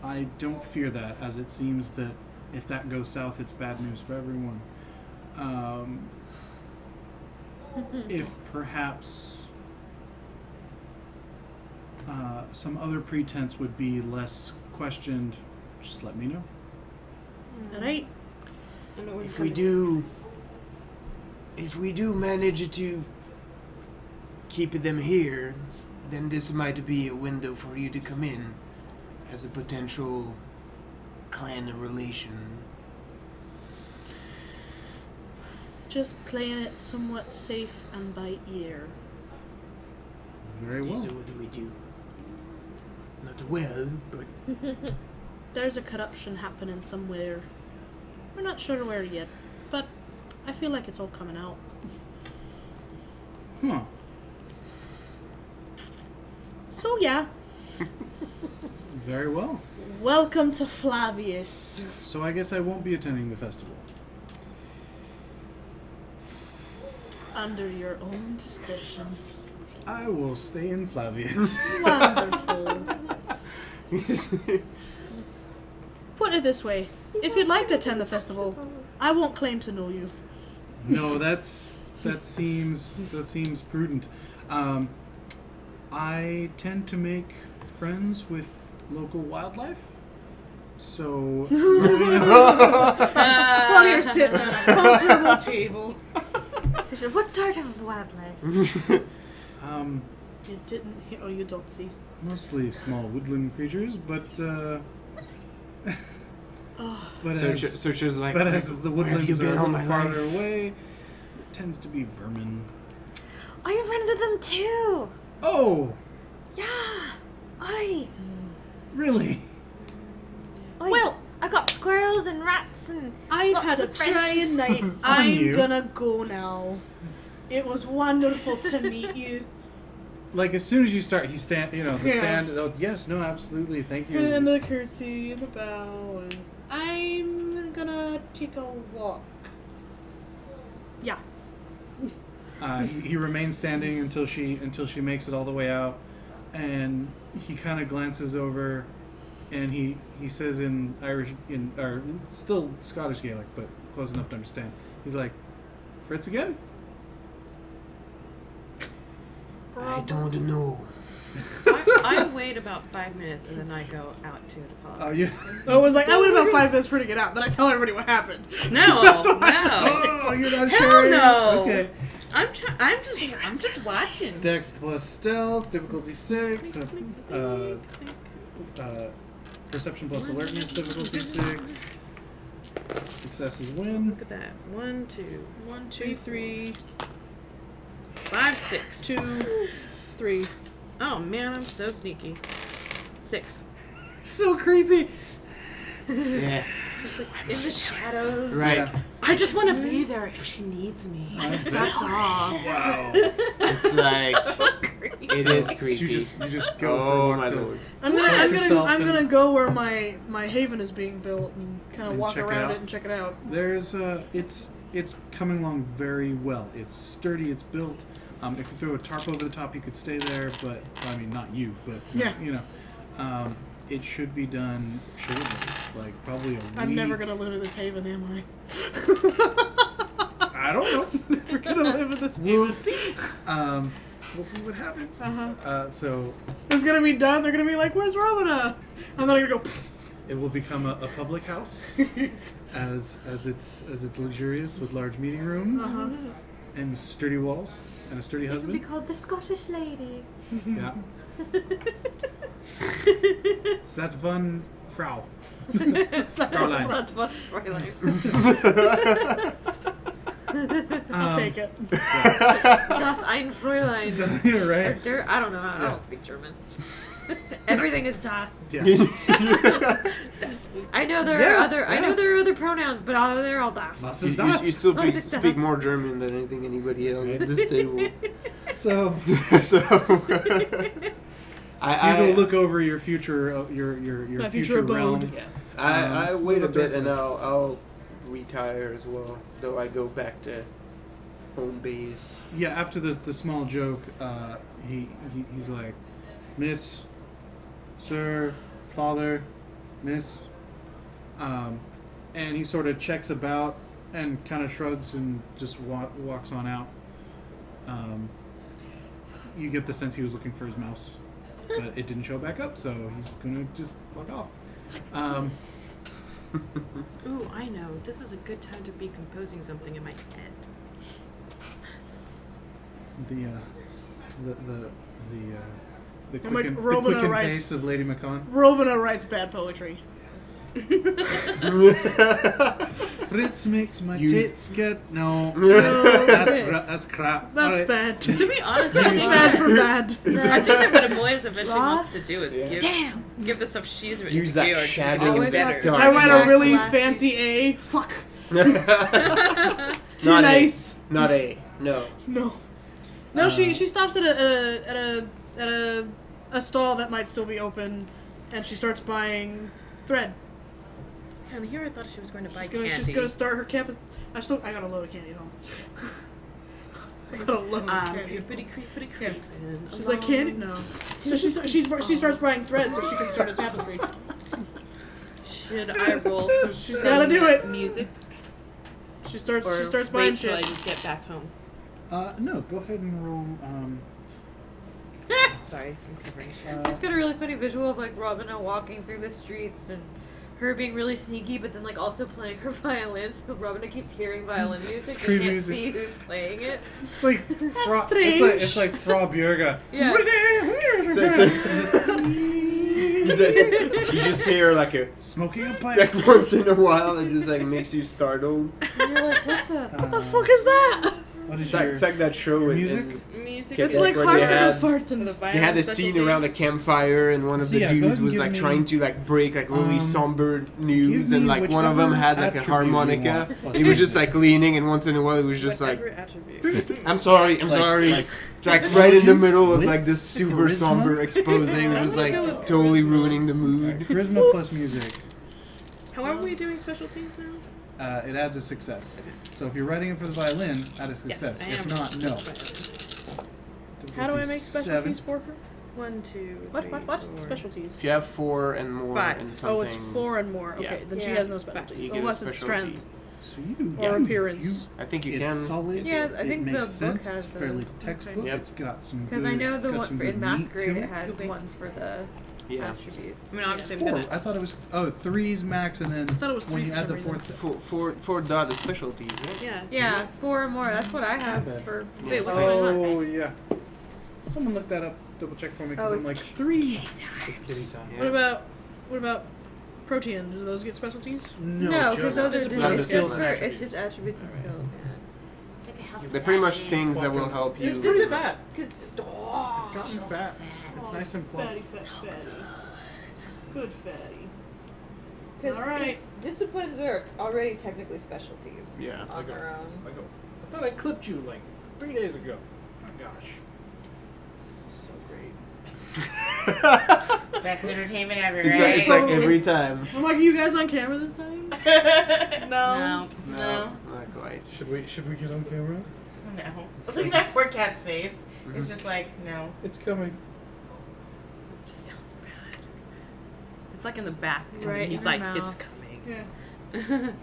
I don't fear that, as it seems that if that goes south, it's bad news for everyone. If perhaps some other pretense would be less questioned, just let me know. Alright. If we do manage to keep them here, then this might be a window for you to come in as a potential clan relation. Just playing it somewhat safe and by ear. Very well. This is what we do. Not well, but There's a corruption happening somewhere. We're not sure where yet, but I feel like it's all coming out. Huh. So yeah, Very well. welcome to Flavius. So I guess I won't be attending the festival. Under your own discretion. I will stay in Flavius. Wonderful. Put it this way. If you'd like to attend the festival, I won't claim to know you. No, that seems prudent. I tend to make friends with local wildlife, so While you're sitting at a comfortable table. What sort of wildlife? You didn't hear, or you don't see. mostly small woodland creatures, but Searcher's like, but as the where have woodlands you are a been all little my farther life? away, it tends to be vermin. I'm friends with them too. Oh, Yeah. Oi. really? Oi. Well- I got squirrels and rats and I've lots had a of friends. trying night. you. I'm gonna go now. It was wonderful to meet you. Like as soon as you start, the Yeah. stand. Oh, yes, no, absolutely, thank you. And the curtsy and the bow, and I'm gonna take a walk. Yeah. He remains standing until she makes it all the way out, and he kind of glances over, and he says in Irish, or still Scottish Gaelic, but close enough to understand. He's like, "Fritz again?" I don't know. I wait about 5 minutes and then I go out to follow. Oh, yeah. I was like, I wait about 5 minutes for her to get out. Then I tell everybody what happened. No, That's what no. Oh, you're not Hell sure? no. Okay. I'm just watching. Dex plus stealth, difficulty 6. Perception plus alertness, difficulty 6. Successes win. Look at that. 1, 2, 1, 2, 3, 5, 6. 2, 3. Oh man, I'm so sneaky. 6. So creepy. Yeah. In the shadows. Right. Yeah. I just want to be there if she needs me. That's all. Wow. It's like it is So creepy. You just go Oh for my to lord. I'm gonna go where my haven is being built and kind of And walk check it around out. it and check it out. There's it's coming along very well. It's sturdy. It's built. If you throw a tarp over the top, you could stay there. But I mean, not you, but Yeah. you know, it should be done shortly. Like probably a week. I'm never gonna live in this haven, am I? I don't know. Never gonna live in this haven. We'll see. We'll see what happens. So It's gonna be done. They're gonna be like, "Where's Robina?" And then I'm gonna go. Pfft. it will become a public house, as it's luxurious with large meeting rooms and sturdy walls and a sturdy It would be husband. called the Scottish Lady. Yeah. That's fun, Frau. Fraulein. Not fun, Fräulein. I'll take it. Das ein Fräulein. Yeah, Or right? I don't know. I don't speak German. Everything is das. Yeah. I know there Yeah, are other. I yeah. know there are other pronouns, but they're all das. Das You, ist das. you still Oh, is it speak das? more German than anything anybody else at this table. So, So you go look over your future, your My future future abode. realm. Yeah. I wait a what bit does and this? I'll retire as well. Though I go back to home base. Yeah, after the small joke, he's like, Miss, Sir, Father, Miss, and he sort of checks about and kind of shrugs and just walks on out. You get the sense he was looking for his mouse, but it didn't show back up, so he's gonna just fuck off. Ooh, I know. This is a good time to be composing something in my head. The I'm like, quicken, the Robina quicken writes- pace of Lady Macon. Robina writes bad poetry. Fritz makes my Use- tits get no. No, That's crap. That's Alright. bad. To be honest, That's bad for bad. I think that what a Moyes eventually wants to Dross? do is Yeah. give the stuff she's written Use to that Georg to shadow make it and better. that dark. I write a really Classy. fancy A. Fuck. Too Not nice. A. Not A. No. No. No, she stops at a stall that might still be open, and she starts buying thread. And here I thought she was going to buy She's candy. gonna start her campus. I got a load of candy at home. I got a load of candy. Creepity creepity creep. She's like, candy? No. So she starts buying thread so she can start a tapestry. Should I roll for She's gotta do it. music? She starts Or buying wait till shit. I get back home? No, go ahead and roll. Sorry, I'm covering shit. It's got a really funny visual of like Robina walking through the streets and her being really sneaky, but then like also playing her violin. So Robina keeps hearing violin music Scream and can't music. see who's playing it. It's like strange. it's like Frau Björga. Yeah. You just hear like a Smoking a pipe. like once in a while. It just like makes you startled. And you're like, what the? What the fuck is that? What is It's like that show in music? Music. Okay, It's that's like what hearts they is a had. fart. The They had a scene around a campfire, and one of So the yeah, go dudes ahead and was give like me- trying to like break like really somber news, give and me like one of them whichever had like a attribute you harmonica. want. He was just like leaning, and once in a while he was just Whatever like, attribute. "I'm sorry, I'm Like- sorry." like It's like right in the intelligence, middle of like wits, this super charisma. somber expose. It was just like totally ruining the mood. Charisma plus music. How are we doing specialties now? It adds a success. So if you're writing it for the violin, add a success. Yes, I If am. not, no. How do I make specialties for her? 1, 2, What? 3, What? What? 4. Specialties. If you have 4 and more 5. and something, Oh, it's 4 and more. Okay, Yeah. then she Yeah. has no you specialties. get a Unless it's specialty. strength So you, or appearance. I think you it's can. solid. Yeah, I it think the makes book sense. has It's fairly those. textbook. Yep. It's got some. Because I good- know the got one some for good in meat Masquerade to it it. had Okay. ones for the Yeah. attributes. I mean, obviously, I'm 4. gonna. I thought it was 3's max, and then I thought it was when 3 you for add the some reason. 4th. Four dot is specialties, right? Yeah. Yeah, 4 or more. That's what I have Okay. for. Wait, what's Yeah. going on? Oh yeah. Someone look that up. Double check for me because Oh, I'm it's like 3. It's kitty time. What about Protean, do those get specialties? No, because those are Not the just skills for, and it's just attributes and skills. Look at how They're pretty much fat it things is. that will help It's you. pretty fat. Because It's gotten fat. It's nice and plump. Fatty. Good fatty. Because Alright. disciplines are already technically specialties. Yeah. On their own. I thought I clipped you like 3 days ago. Oh my gosh. This is so great. Best entertainment ever, It's right? like every time. I'm like, are you guys on camera this time? No. Not quite. Should we get on camera? No. Look at that poor cat's face. It's just like, no. It's coming. It just sounds bad. It's like in the back. Right He's in like, her it's mouth. coming. Yeah.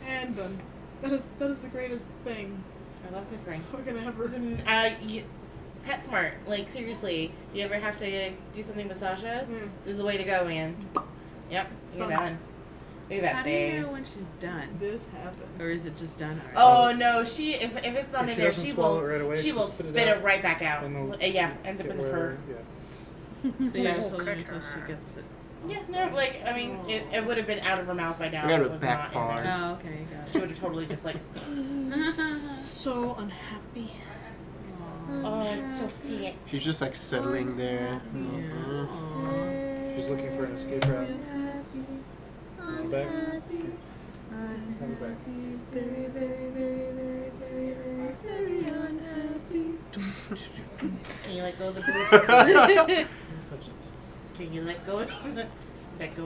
And done. That is the greatest thing I love this thing. fucking ever. Listen, PetSmart, like seriously, you ever have to do something with Sasha? This is the way to go, man. Yep, you're Done. done. Look at that How do you face. know when she's done? This happened. Or is it just done already? Oh no, she if it's not If in she there, doesn't she swallow will it right away, she she'll will spit spit it it out, right back out. and they'll Yeah, ends up get in the where- fur. Yeah. So you're just Oh, holding it critter. until she gets it. Yes, no, like I mean, it would have been out of her mouth by now. We got if a it was back not in there. bars. Oh, okay, got She would have totally just like, So unhappy. oh, it's so fat. She's just like settling there. Yeah. She's looking for an escape route. Come back. Come back. Very, very, very, very, very, very, very unhappy. Can you let go of the boobs? Can you let go of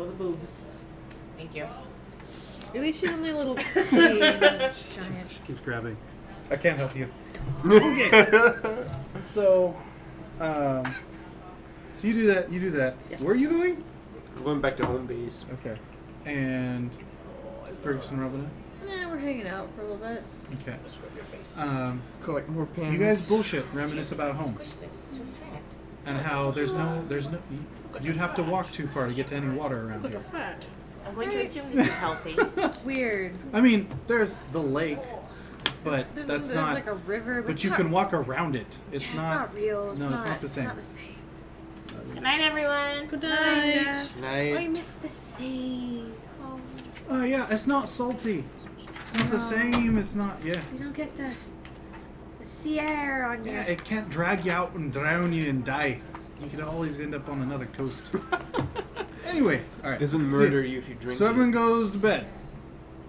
the boobs? Thank you. At least she's only a little giant. She keeps grabbing. I can't help you. Okay. So, so you do that. You do that. Yes. Where are you going? I'm going back to home base. Okay. And Ferguson, Robin. Nah, we're hanging out for a little bit. Okay. Your face. Collect more pins. You guys bullshit. Reminisce about home Squish this. It's so fat. and how there's no. You'd have to walk too far to get to any water around Look here. at fat. I'm going to assume this is healthy. It's weird. I mean, there's the lake, but There's that's there's not. like a river, but, But it's you not, can walk around it. It's it's not. not real. It's no, not, it's not the same. It's not the same. Good night, everyone. Good Hi, night. Jeff. Night. I miss the sea. Oh, Oh yeah, it's not salty. It's not the same. It's not. Yeah. you don't get the sea air on you. Yeah, it can't drag you out and drown you and die. You could always end up on another coast. Anyway, all right. Doesn't So- murder you if you drink So it. everyone goes to bed.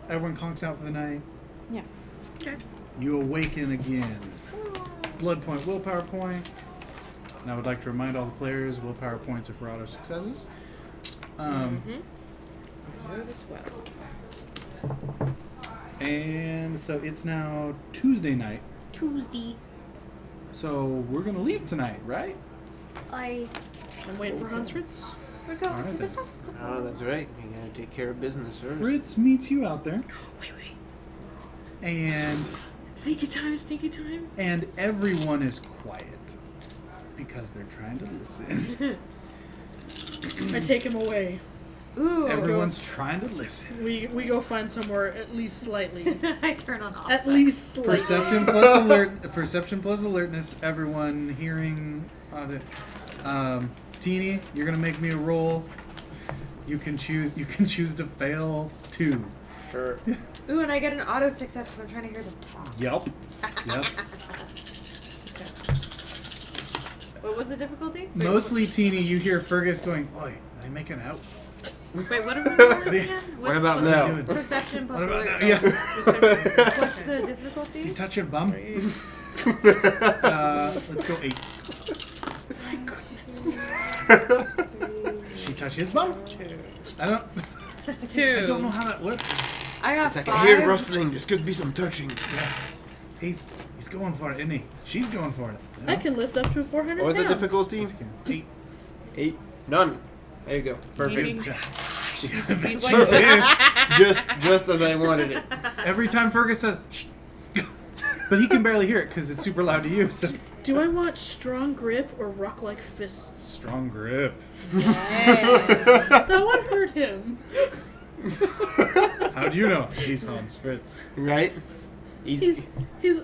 Everyone conks out for the night. Yes. Okay. You awaken again. Blood point, willpower point. And I would like to remind all the players, willpower points are for auto successes. Might as well. And so it's now Tuesday night. Tuesday. So we're gonna leave tonight, right? I'm waiting for Hans Fritz. We're going Alright to the then. festival. Oh, that's right. You gotta take care of business first. Fritz meets you out there, Wait. and Sneaky time. and everyone is quiet because they're trying to listen. I take him away. Ooh. Everyone's trying to listen. We go find somewhere at least slightly. I turn on off. At least slightly. Perception plus alert. Perception plus alertness. Everyone hearing. Teeny, you're gonna make me a roll. You can choose. You can choose to fail 2. Sure. Ooh, and I get an auto success because I'm trying to hear them talk. Yep. Yep. What was the difficulty? Mostly Teeny, you hear Fergus going, "Oi, are they making out? Wait, what are we doing again? What about What are now? they doing? Perception plus What about alert. now? Yeah. What's the difficulty? You touch your bum. Let's go 8. My goodness. She touched his bum. I don't. I don't know how that works. I got It's like 5. I hear rustling. This could be some touching. Yeah. He's going for it, isn't he? She's going for it. I can lift up to 400 What was the pounds. difficulty? 8. 8. None. There you go. Perfect. Perfect. just as I wanted it. Every time Fergus says, "Shh," but he can barely hear it because it's super loud to you. So. Do I want strong grip or rock like fists? Strong grip. That one hurt him. How do you know? He's Hans Fritz. Right? He's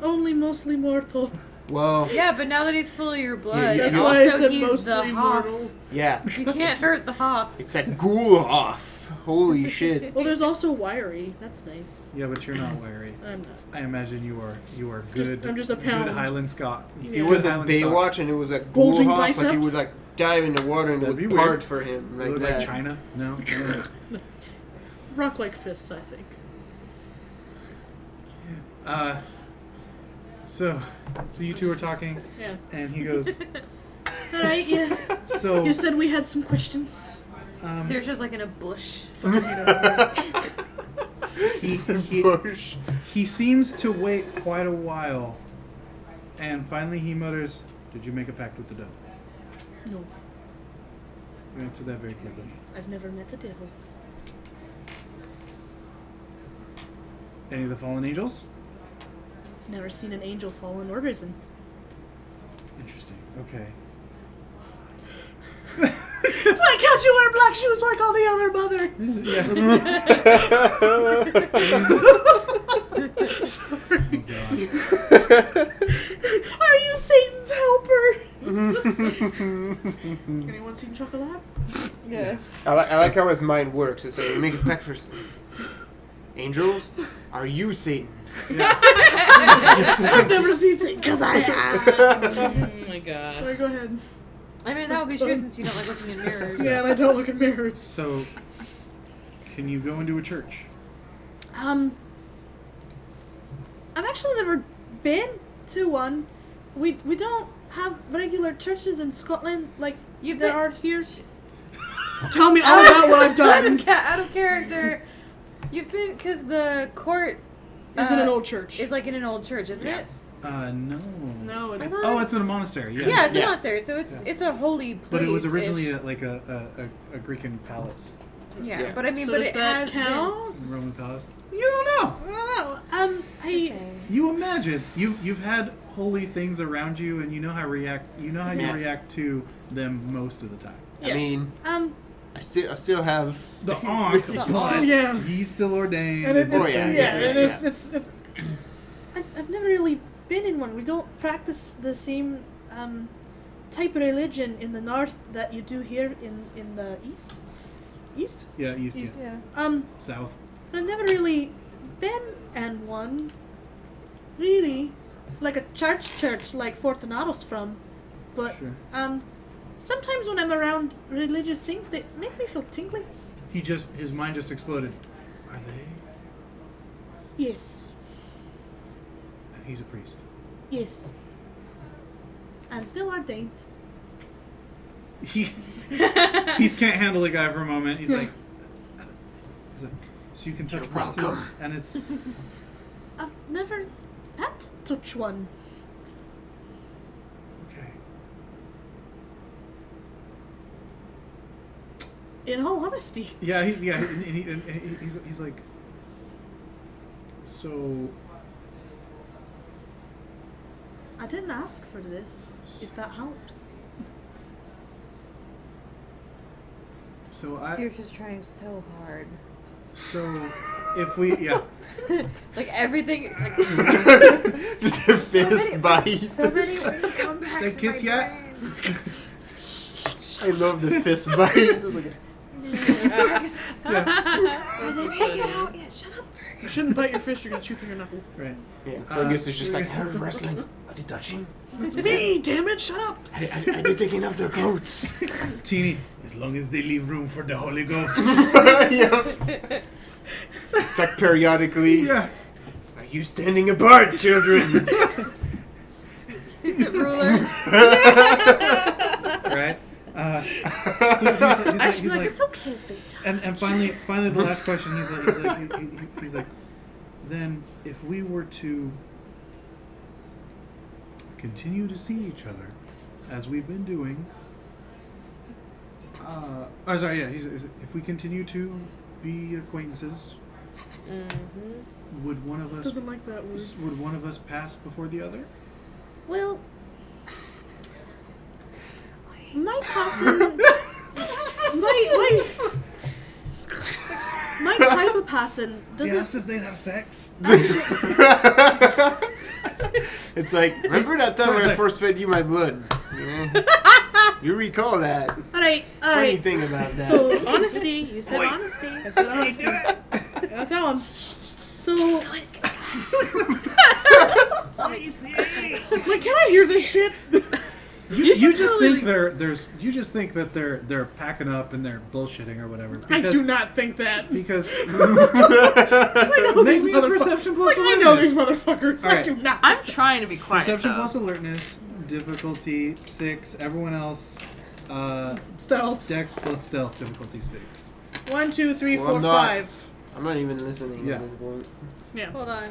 only mostly mortal. Well, Yeah, but now that he's full of your blood, Yeah, That's you why I also said he's mostly the Hoff. mortal. yeah. You can't hurt the Hoff. It's that ghoul off. Holy shit. Well, there's also wiry. That's nice. Yeah, but you're not wiry. I'm not. I imagine you are good. I'm just a pound. Good Highland Scot. If Yeah. he was Good at Highland Baywatch and it was like Bulging Gulhoff, like he biceps? would like dive in the water and it That'd would be part weird. for him You like look that. like China. No. Rock like fists, I think. So you two are talking, Yeah. and he goes. Alright, yeah. So You said we had some questions. Saoirse's like in a bush. Fucking hate her. Bush. he seems to wait quite a while, and finally he mutters, "Did you make a pact with the devil?" No, We answer that very quickly. I've never met the devil. Any of the fallen angels? I've never seen an angel fallen or risen. Interesting. Okay. Why can't you wear black shoes like all the other mothers? Yeah. Sorry. Oh god. Are you Satan's helper? Anyone seen Chocolate? Yes. I like how his mind works. It's like, we make a pact for angels? Are you Satan? I've never seen Satan because I am. Oh my god. Alright, go ahead. I mean, that would be true since you don't like looking in mirrors. Yeah, and I don't look in mirrors. So, can you go into a church? I've actually never been to one. We don't have regular churches in Scotland like You've there been- are here. Tell me all about what I've done. Out of character. You've been, because the court Is it an old church? is like in an old church, isn't it? No. No, it's It's in a monastery. Yeah. Yeah, it's Yeah. a monastery, so it's a holy place. But it was originally a Greek palace, Yeah, Yeah. but I mean, so but does it that has count? Roman palace. You don't know. I don't know. You imagine you've had holy things around you, and you know how you Yeah. react to them most of the time. Yeah. I mean, Um, I still have The ankh, but yeah. he's still ordained. and it's, Oh, yeah, and yeah, it's I've never really been in one. We don't practice the same type of religion in the north that you do here in the east. East? Yeah, east. East. Yeah. South. I've never really been in one. Really, like a church like Fortunato's from, but Sure. sometimes when I'm around religious things, they make me feel tingly. His mind just exploded. Are they? Yes, And he's a priest. yes, and still ordained. He can't handle the guy for a moment. He's like, so you can touch You're crosses, welcome. and it's I've never had to touch one. okay. In all honesty, Yeah, he's like, so I didn't ask for this. If that helps. Saoirse's trying so hard. So if we Like everything, it's like the fist bite. so many comebacks. They kiss ya? I love the fist bite. It's like Are they making out yet? Shut up, You Fergus. shouldn't bite your fist. You're gonna chew through your knuckle. right. yeah, Fergus is just like, I heard wrestling. Are they touching? It's me. Damn it! Shut up. Are they taking off their coats? Teeny, as long as they leave room for the Holy Ghost. Yeah. It's like periodically. Yeah. Are you standing apart, children? Ruler. Right. So he's like, It's okay if they touch. and finally the last question. He's like, then if we were to continue to see each other as we've been doing, if we continue to be acquaintances, would one of us Doesn't like that word. would one of us pass before the other? Well, my passing, my type of passing doesn't. Yes, if they'd have sex. It's like, remember that time Sorry, when I sorry. first fed you my blood? Yeah. You recall that. Alright, Funny alright. thing about that. So, Honesty. You said honesty. I said honesty. I'll tell him. So, like, can I hear this shit? You just think you just think that they're packing up and they're bullshitting or whatever. I do not think that. Because I know make these me a motherfuckers. perception plus Like, I know these alertness. motherfuckers. All I right. do not. I'm trying to be quiet. Perception though. plus alertness, difficulty 6. Everyone else, Stealth. Dex plus stealth, difficulty 6. 1, 2, 3, Well, 4, I'm not. 5. I'm not even listening Yeah. at this point. Yeah. Hold on.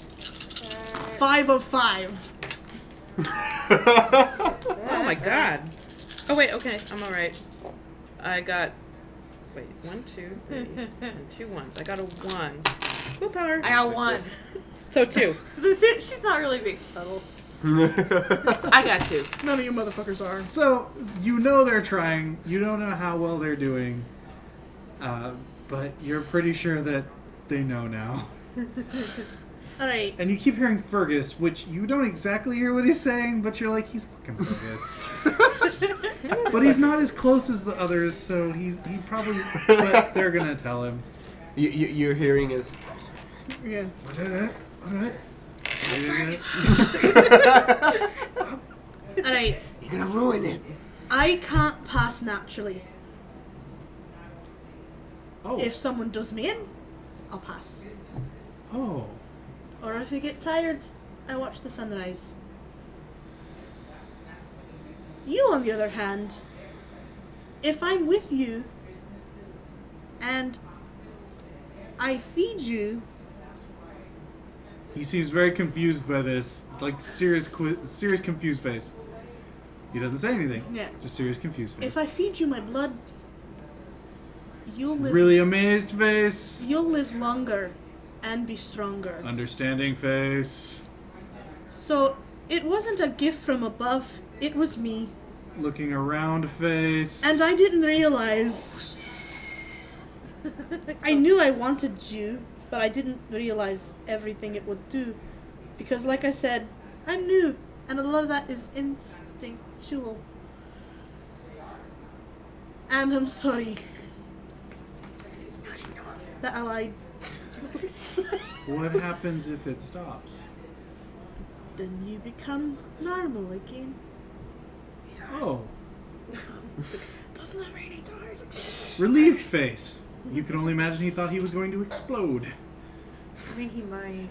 5 of 5. Oh my god. Oh wait, okay, I'm alright. I got 1, 2, 3, and 2 ones. I got a 1. Willpower. I got 1. So 2. She's not really being subtle. I got 2. None of you motherfuckers are. So you know they're trying. You don't know how well they're doing, but you're pretty sure that they know now. Alright. And you keep hearing Fergus, which you don't exactly hear what he's saying, but you're like, he's fucking Fergus. But he's not as close as the others, so he probably. But they're gonna tell him. You're hearing is. Yeah. Alright. Alright. You're gonna ruin it. I can't pass naturally. Oh. If someone does me in, I'll pass. Oh. Or if I get tired, I watch the sunrise. You, on the other hand, if I'm with you and I feed you, He seems very confused by this, like serious confused face. He doesn't say anything. yeah. Just serious confused face. If I feed you my blood, you'll live. Really amazed face. You'll live longer and be stronger. Understanding face. So it wasn't a gift from above. It was me, Looking around face. and I didn't realize. I knew I wanted you, but I didn't realize everything it would do. Because like I said, I'm new, and a lot of that is instinctual. And I'm sorry that I lied. What happens if it stops? Then you become normal again. Oh. Doesn't that mean he dies? Relieved face. You can only imagine he thought he was going to explode. I mean, he might.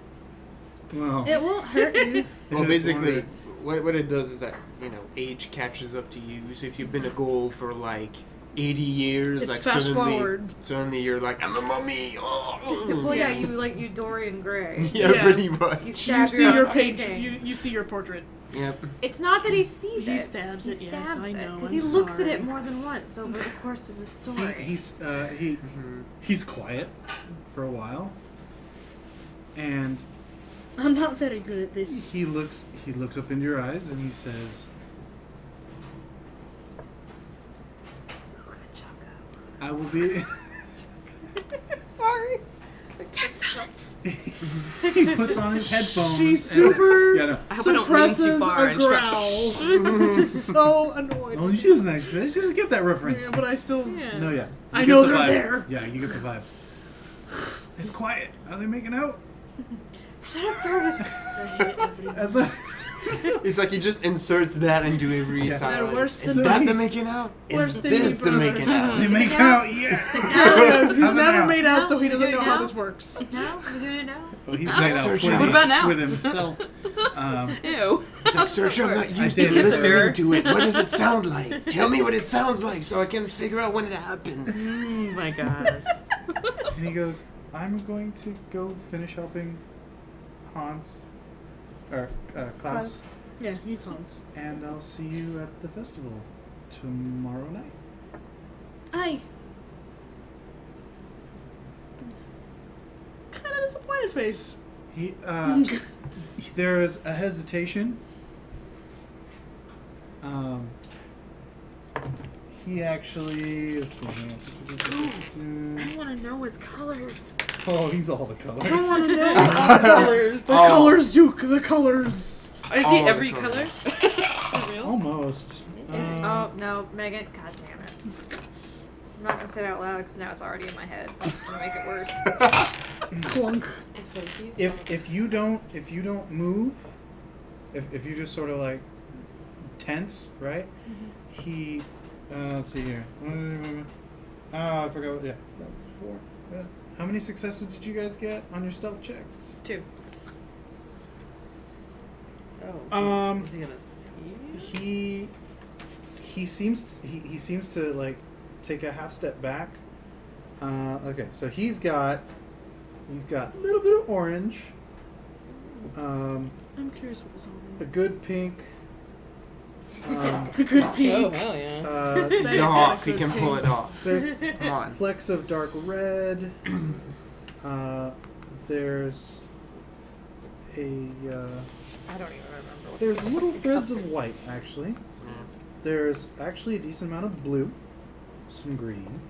Well. It won't hurt you. Well, It's basically, one what it does is that, age catches up to you. So if you've been a ghoul for like 80 years, It's like fast suddenly, forward. suddenly you're like, I'm a mummy. Oh. Well, yeah, you Dorian Gray. Yeah, Yeah. pretty much. You You stab see your own page. painting. You see your portrait. Yep. It's not that he sees He it. stabs he it, yes, stabs I know, Because I'm he looks at sorry. it more than once over the course of the story. He's quiet for a while. And I'm not very good at this. he looks up into your eyes and he says, I will be Sorry. 10 seconds. he puts on his headphones. She and- super Yeah, no. I hope I don't lean too suppresses far a and strike. growl. So annoyed. Oh, she doesn't actually. She doesn't get that reference. Yeah, but I still. Yeah. No, yeah. I You know get the they're vibe. there. Yeah, you get the vibe. It's quiet. Are they making out? Shut up, Fergus. I hate everyone. That's a, It's like he just inserts that into every Yeah. silence. They're worse Is than that me. the making out? Worse Is than this me, the brother. making out? they making out? out, yeah. He's How never about made out, so he You doesn't do it know how now? this works. No? We're doing it now? Oh, he's Like made out search with, him. What about now? with himself. Ew. It's like, Search, I'm not used I to did. listening to it. What does it sound like? Tell me what it sounds like so I can figure out when it happens. Oh my gosh. And he goes, I'm going to go finish helping Hans, or Klaus, Yeah, he's Hans. and I'll see you at the festival tomorrow night. Aye. Kind of disappointed face. He, there is a hesitation. He actually, let's see. I want to know his colors. Oh, he's all the colors. I want to know all the colors. The colors, Duke. The colors. Is All he the every colors. color? For real? Almost. Oh no, Megan! God damn it! I'm not gonna say it out loud because now it's already in my head. It's gonna make it worse. Clunk. If you don't move, if you just sort of like tense, right? He let's see here. I forgot. Yeah, that's 4. Yeah. How many successes did you guys get on your stealth checks? 2. Oh. Um, Is he gonna see? He seems to like take a half step back. Okay, so he's got a little bit of orange. I'm curious what this all means. A good pink. A good pink. Oh hell yeah! He's That is off. a He good can pull pink. it off. There's Come on. flecks of dark red. There's a I don't even remember. What there's little threads of white actually. Yeah. There's actually a decent amount of blue, some green,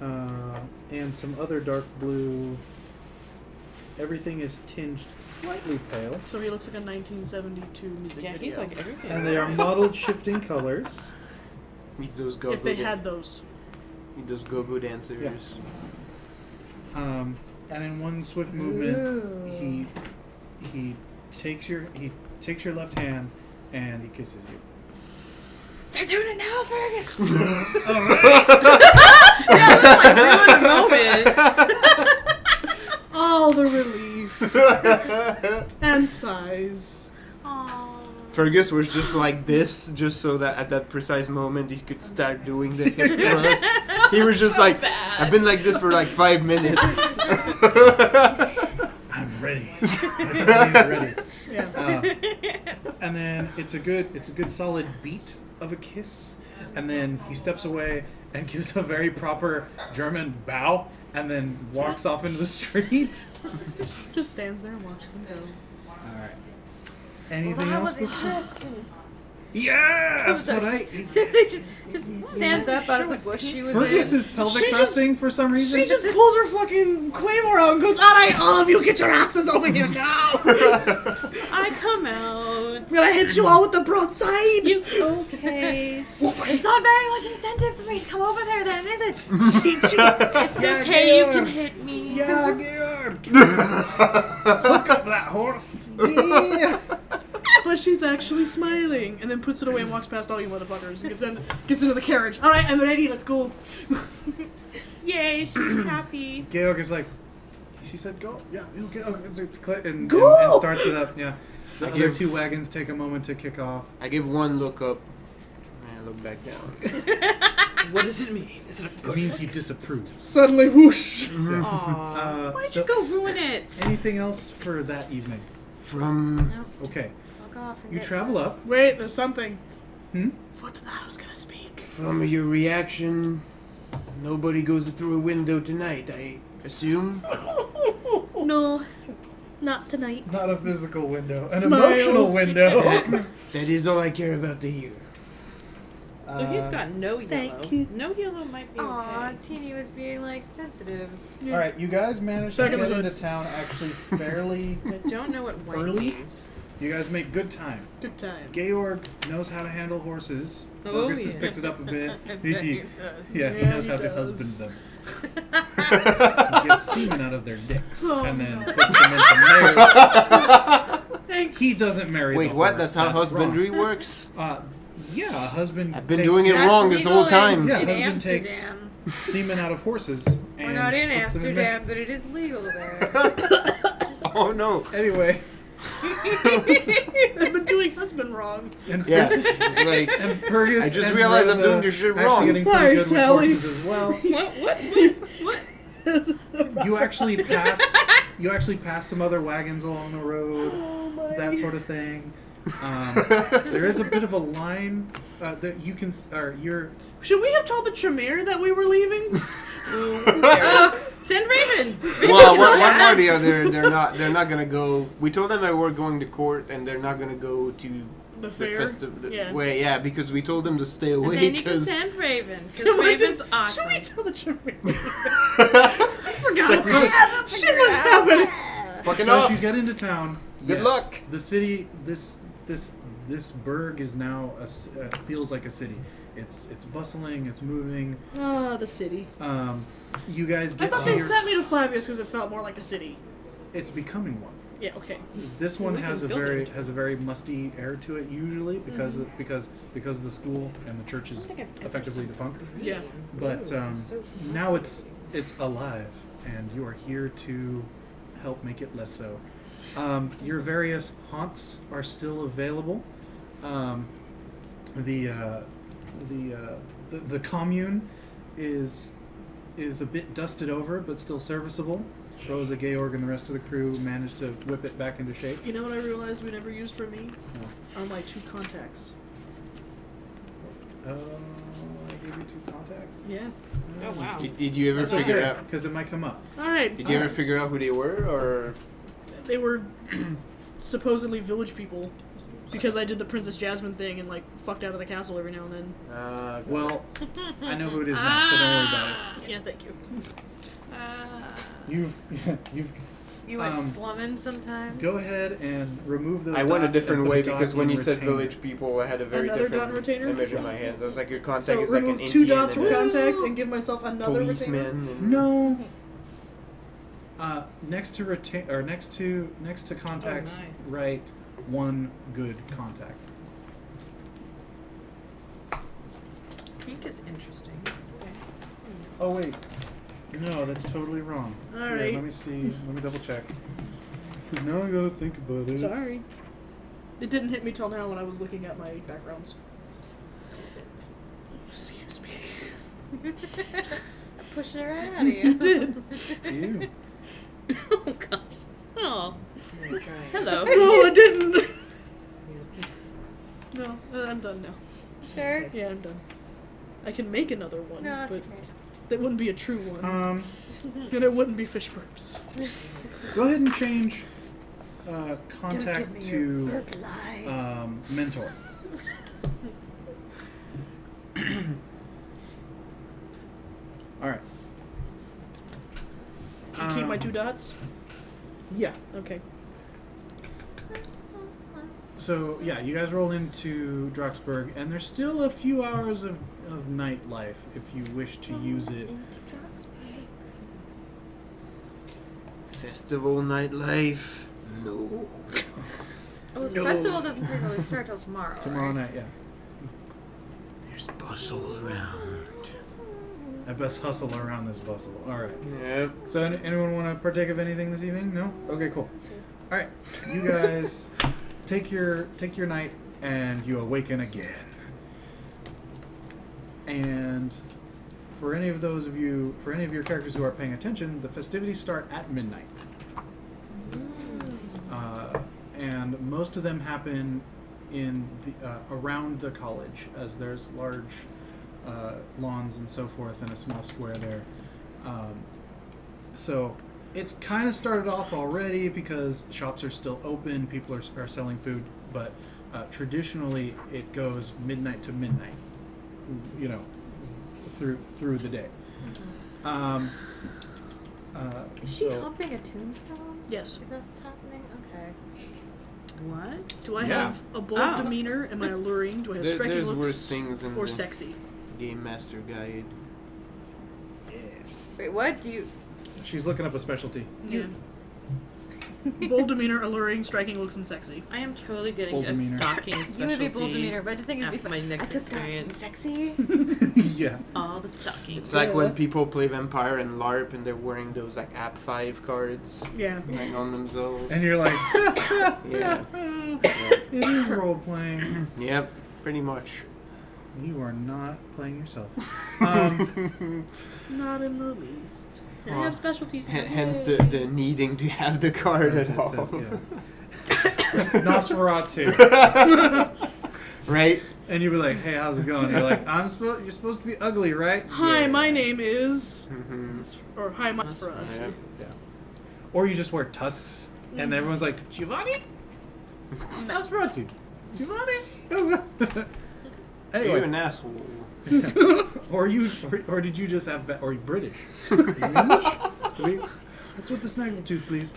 and some other dark blue. Everything is tinged slightly pale, So he looks like a 1972 music Yeah, video. he's like everything. and they are mottled, shifting colors. Meets those go-go. if they had those. Meet those go-go dancers. And in one swift movement, he takes your left hand and he kisses you. They're doing it now, Fergus. Ruin a moment. Oh, the relief. And sighs. Fergus was just like this, just so that at that precise moment he could start doing the hip thrust. He was just like, I've been like this for like 5 minutes. I'm ready. I'm ready. Yeah. And then it's a good solid beat of a kiss, and then he steps away and gives a very proper German bow, and then walks off into the street. Just stands there and watches them go. All right. Anything else? Before? interesting. Yeah, that's what I. They just stands up out of the bush she was Fergus in. is pelvic She just- thrusting for some reason. She just pulls her fucking claymore out and goes, "Alright, all of you, get your asses over here now! I come out. I'm gonna hit you all with the broadside!" Okay. It's not very much incentive for me to come over there, then, is it? It's okay. You can hit me. Yeah, Georg. Look at that horse. Yeah. But she's actually smiling, and then puts it away and walks past all you motherfuckers and gets into the carriage. Alright, I'm ready, let's go. Yay, she's happy. Georg is like, she said go. Yeah, you'll get and Go! and starts it up. Yeah. The I other give- 2 wagons take a moment to kick off. I give one look up, and I look back down. What does it mean? Is it a It good? means he disapproves. Suddenly, whoosh. Aww. Why'd So- you go ruin it? Anything else for that evening? From Okay. Fuck off. And You get- travel up. Wait, there's something. Hmm? Fortunato's gonna speak. from your reaction, nobody goes through a window tonight, I assume. No, not tonight. Not a physical window, an Smile. emotional window. That is all I care about to hear. So he's got no yellow. Thank you. No yellow might be Aw, okay. Teeny was being like sensitive. All right, you guys managed to Back in get the hood. into town actually fairly. I don't know what white Early? means. You guys make good time. Good time. Georg knows how to handle horses. Oh, Fergus has yeah. picked it up a bit. He Yeah, he Yeah, knows he how to does. husband them. He gets semen out of their dicks Oh, and then no. puts them into mares. Thanks. He doesn't marry Wait, the what? horse. That's how husbandry wrong. works? Yeah, a husband. I've been takes doing it That's wrong this whole legal time. Yeah, in husband takes Amsterdam. semen out of horses. And We're not in puts them Amsterdam, but it is legal there. Oh no. Anyway, I've been doing husband wrong. and Yeah. Fergus, It's like, and Fergus I just and realized I'm Rosa doing this shit actually wrong. getting Sorry, pretty good Sally. with horses as well. What? You actually pass some other wagons along the road, that sort of thing. There is a bit of a line that you can, or you're. Should we have told the Tremere that we were leaving? Send Raven. well, one or the other, they're not gonna go. We told them that we're going to court, and they're not gonna go to The the fair? festival. Yeah. Wait, yeah, because we told them to stay And away. then you can Because send Raven. Because Raven's awesome. Should we tell the Tremere? I forgot. like we just- Shit was happening. fucking So as off. you get into town, Good luck. The city, this this burg is now feels like a city. It's bustling. It's moving. Ah, the city. You guys I get thought to they your, sent me to Flavius because it felt more like a city. it's becoming one. Yeah, okay. This one We can has a build very it. musty air to it usually because of the school and the church is effectively defunct. Yeah. But now it's alive, and you are here to help make it less so. Your various haunts are still available. The commune is a bit dusted over, but still serviceable. Rosa, Georg, and the rest of the crew managed to whip it back into shape. You know what I realized we never used for me? No. Are my 2 contacts. I gave you 2 contacts. Yeah. Oh wow. Did you ever That's figure okay, out? because it might come up. Alright. Did you ever figure out who they were, or? They were supposedly village people. Because I did the Princess Jasmine thing and, like, fucked out of the castle every now and then. Well, I know who it is now, so don't worry about it. Yeah, thank you. You've You went slumming sometimes. go ahead and remove those. I went a dots different and put way the dot because when in you said retainer. village people, I had a very Another different dot retainer? image in my hands. I was like, your contact So is like an remove 2 Indian dots and from a contact and give myself another policeman. retainer. And No. Next to retain or next to contacts, my. write 1 good contact. Pink is interesting. Okay. Oh wait, no, that's totally wrong. All Here, right. let me see. Let me double check. Because now I gotta think about it. Sorry. It didn't hit me till now when I was looking at my backgrounds. Excuse me. Push it right out of you. You did. Ew. Oh god. Oh. Hello. No, I didn't. No, I'm done now. Sure. Yeah, I'm done. I can make another one, No, that's but okay. that wouldn't be a true one. And it wouldn't be fish burps. Go ahead and change Don't contact give me your to burp lies. mentor. All right. Keep my 2 dots? Yeah. Okay. So yeah, you guys roll into Droxburg, and there's still a few hours of nightlife if you wish to use it. festival nightlife. No. Oh, the festival doesn't really start till tomorrow. Tomorrow right? night, yeah. There's bustle around. I best hustle around this bustle. All right. Yep. So anyone want to partake of anything this evening? No? Okay, cool. All right. You guys take your night and you awaken again. And for any of your characters who are paying attention, the festivities start at midnight. And most of them happen in the around the college, as there's large lawns and so forth and a small square there. So it's kind of started off already because shops are still open, people are selling food, but traditionally it goes midnight to midnight, you know, through the day. Is she so- humping a tombstone? Yes. Is that what's happening? Okay. What? Do I Yeah. have a bold Oh. demeanor? Am I alluring? Do I have striking There's looks? worse things in Or the sexy? Game Master Guide. Wait, what? Do you... She's looking up a specialty. Yeah. Bold demeanor, alluring, striking looks, and sexy. I am totally getting Bold a demeanor. stalking You specialty. would be bold demeanor, but I just think it'd be after fun. my next I took that and experience. sexy. Yeah. All the stalking. It's like when people play Vampire and LARP and they're wearing those like App 5 cards Yeah. like on themselves. And you're like, Yeah. it is role playing. Yep, pretty much. You are not playing yourself. Not in the least. And I have specialties. now. Hence Yay. the needing to have the card at That's all. it, yeah. Nosferatu. Right? And you'd be like, hey, how's it going? You're like, you're supposed to be ugly, right? Hi, Yeah. my name is. Mm-hmm. Or hi, my Nosferatu. Yep. Yeah. Or you just wear tusks, and everyone's like, Giovanni? Nosferatu. Giovanni? Nosferatu. You're Anyway. an asshole. Or did you just have or you British? English? What's with the snaggletooth, please?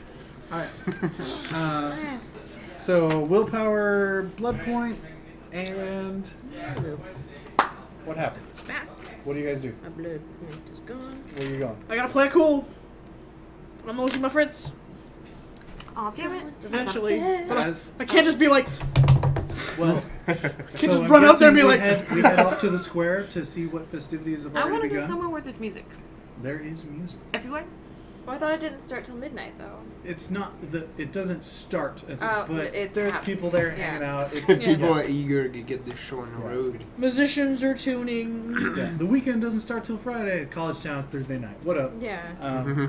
All right. So willpower, blood point, and what happens? Back. What do you guys do? My blood point is gone. Where are you going? I gotta play it cool. I'm gonna my Fritz Aw, damn it. eventually. But As I can't just be like, well, just run up there and be like- we head off to the square to see what festivities have I already want to go begun. somewhere where there's music. There is music. Everywhere? Well, I thought it didn't start till midnight though. It's not it doesn't start. Oh, but it's there's happening. people there Yeah. hanging out. It's, People are eager to get this show on the road. musicians are tuning. yeah. The weekend doesn't start till Friday. College Town's Thursday night. What up? Yeah.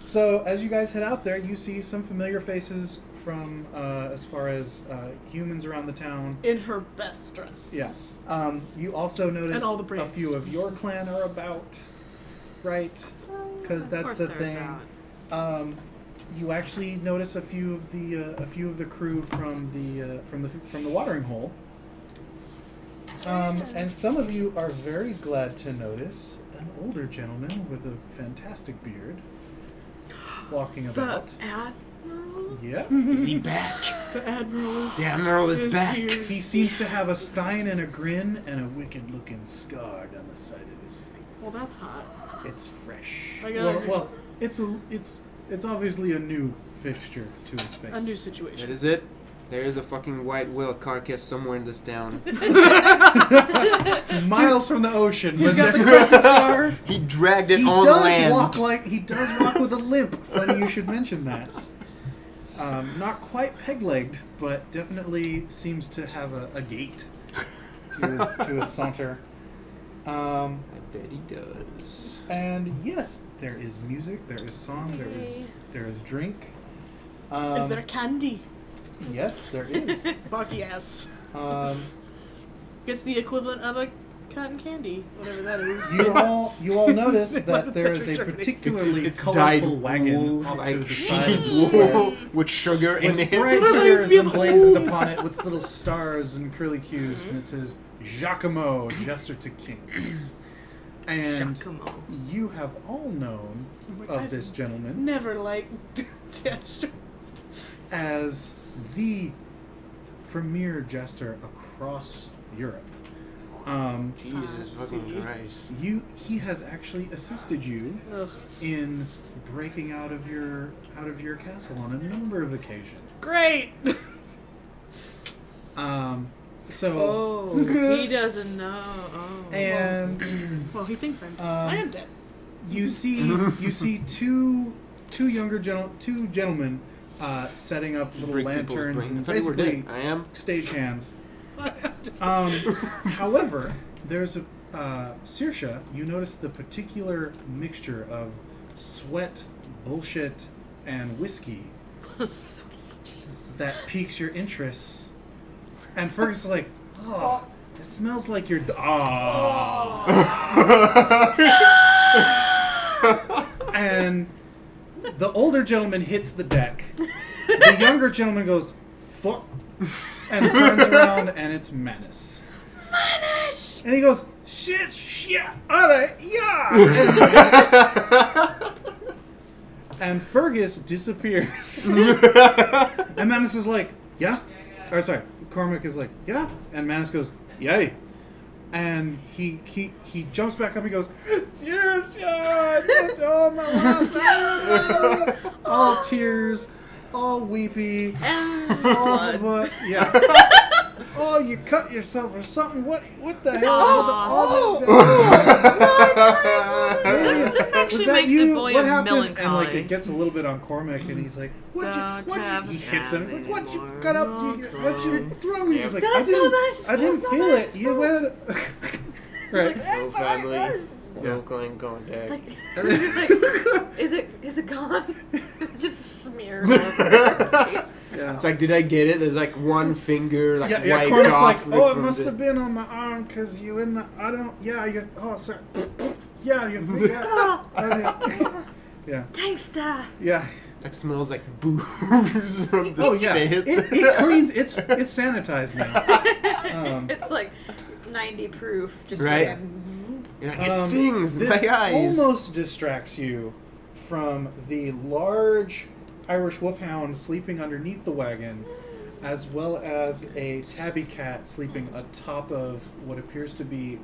So as you guys head out there, you see some familiar faces from as far as humans around the town. In her best dress. Yeah. You also notice And all the a braids. few of your clan are about, right? Because Of that's course the they're thing. about. You actually notice a few of the crew from the watering hole. And some of you are very glad to notice an older gentleman with a fantastic beard walking about. Admiral? Yeah. Is he back? The Admiral is, The Admiral is back. here. He seems to have a stein and a grin and a wicked-looking scar down the side of his face. Well, that's hot. It's fresh. I got Well, it's obviously a new fixture to his face. A new That situation. is it. There is a fucking white whale carcass somewhere in this town. Miles from the ocean. He's but got the then- crescent scar. He dragged it He on does land. walk with a limp. Funny you should mention that. Not quite peg-legged, but definitely seems to have a gait to his saunter. I bet he does. And yes, there is music, there is song, there is drink. Is there candy? Yes, there is. Fuck yes. Um, It's the equivalent of a cotton candy, whatever that is. you all notice that there is a It's particularly It's dyed colorful wagon wool, off like to the side of the sheep square. wool with sugar in With it. bright What mirrors reminds me of emblazoned home. upon it with little stars and curlicues, and it says Giacomo, Jester to Kings. And Giacomo. you have all known of this gentleman Never liked gestures. as the premier jester across Europe. Jesus fucking Christ. He has actually assisted you Ugh. in breaking out of your castle on a number of occasions. Great. So Oh, he doesn't know. Oh. and Well, he thinks I am dead. you see two gentlemen setting up little Break people's lanterns brains. and I thought you were basically dead. I am. stagehands. However, there's a Saoirse, you notice the particular mixture of sweat, bullshit, and whiskey that piques your interest. And Fergus is like, oh, it smells like your And the older gentleman hits the deck. The younger gentleman goes, fuck, and turns around, and it's Manus. Manus! And he goes, shit, alright, yeah! And Fergus disappears. And Manus is like, yeah? Or sorry, Cormac is like, yeah? And Manus goes, yay. And he jumps back up and goes, oh my last all tears, all weepy, all but yeah. Oh, you cut yourself or something? What the hell? This actually Was that makes you? the boy What a happened? melancholy. And like it gets a little bit on Cormac, and he's like, he hits him. He's like, what you got up? What you throw me? He's like, I didn't feel it. You went. Right. No family. No clan contact. Like, is it gone? It's just smeared all over her face. Yeah. It's like, did I get it? There's like one finger, like Yeah, wiped Cormac's off. like, oh, it from must the- have been on my arm because you in the. I don't. Yeah, you. Oh, sorry. Yeah, you. Yeah. Yeah. Thanks, Dad. Yeah. Like smells like booze from the Oh yeah. spit. It cleans. It's sanitized now. It's like 90 proof. Just Right. fucking- You're like, it stings This my eyes. almost distracts you from the large Irish wolfhound sleeping underneath the wagon, as well as a tabby cat sleeping atop of what appears to be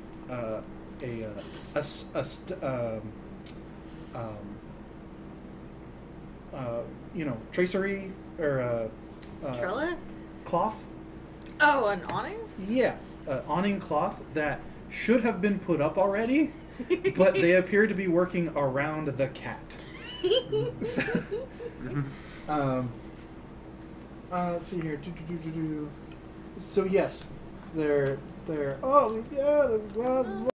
tracery or Trellis? cloth. Oh, an awning? Yeah, awning cloth that should have been put up already, but they appear to be working around the cat. So, let's see here. So yes, they're. Oh yeah.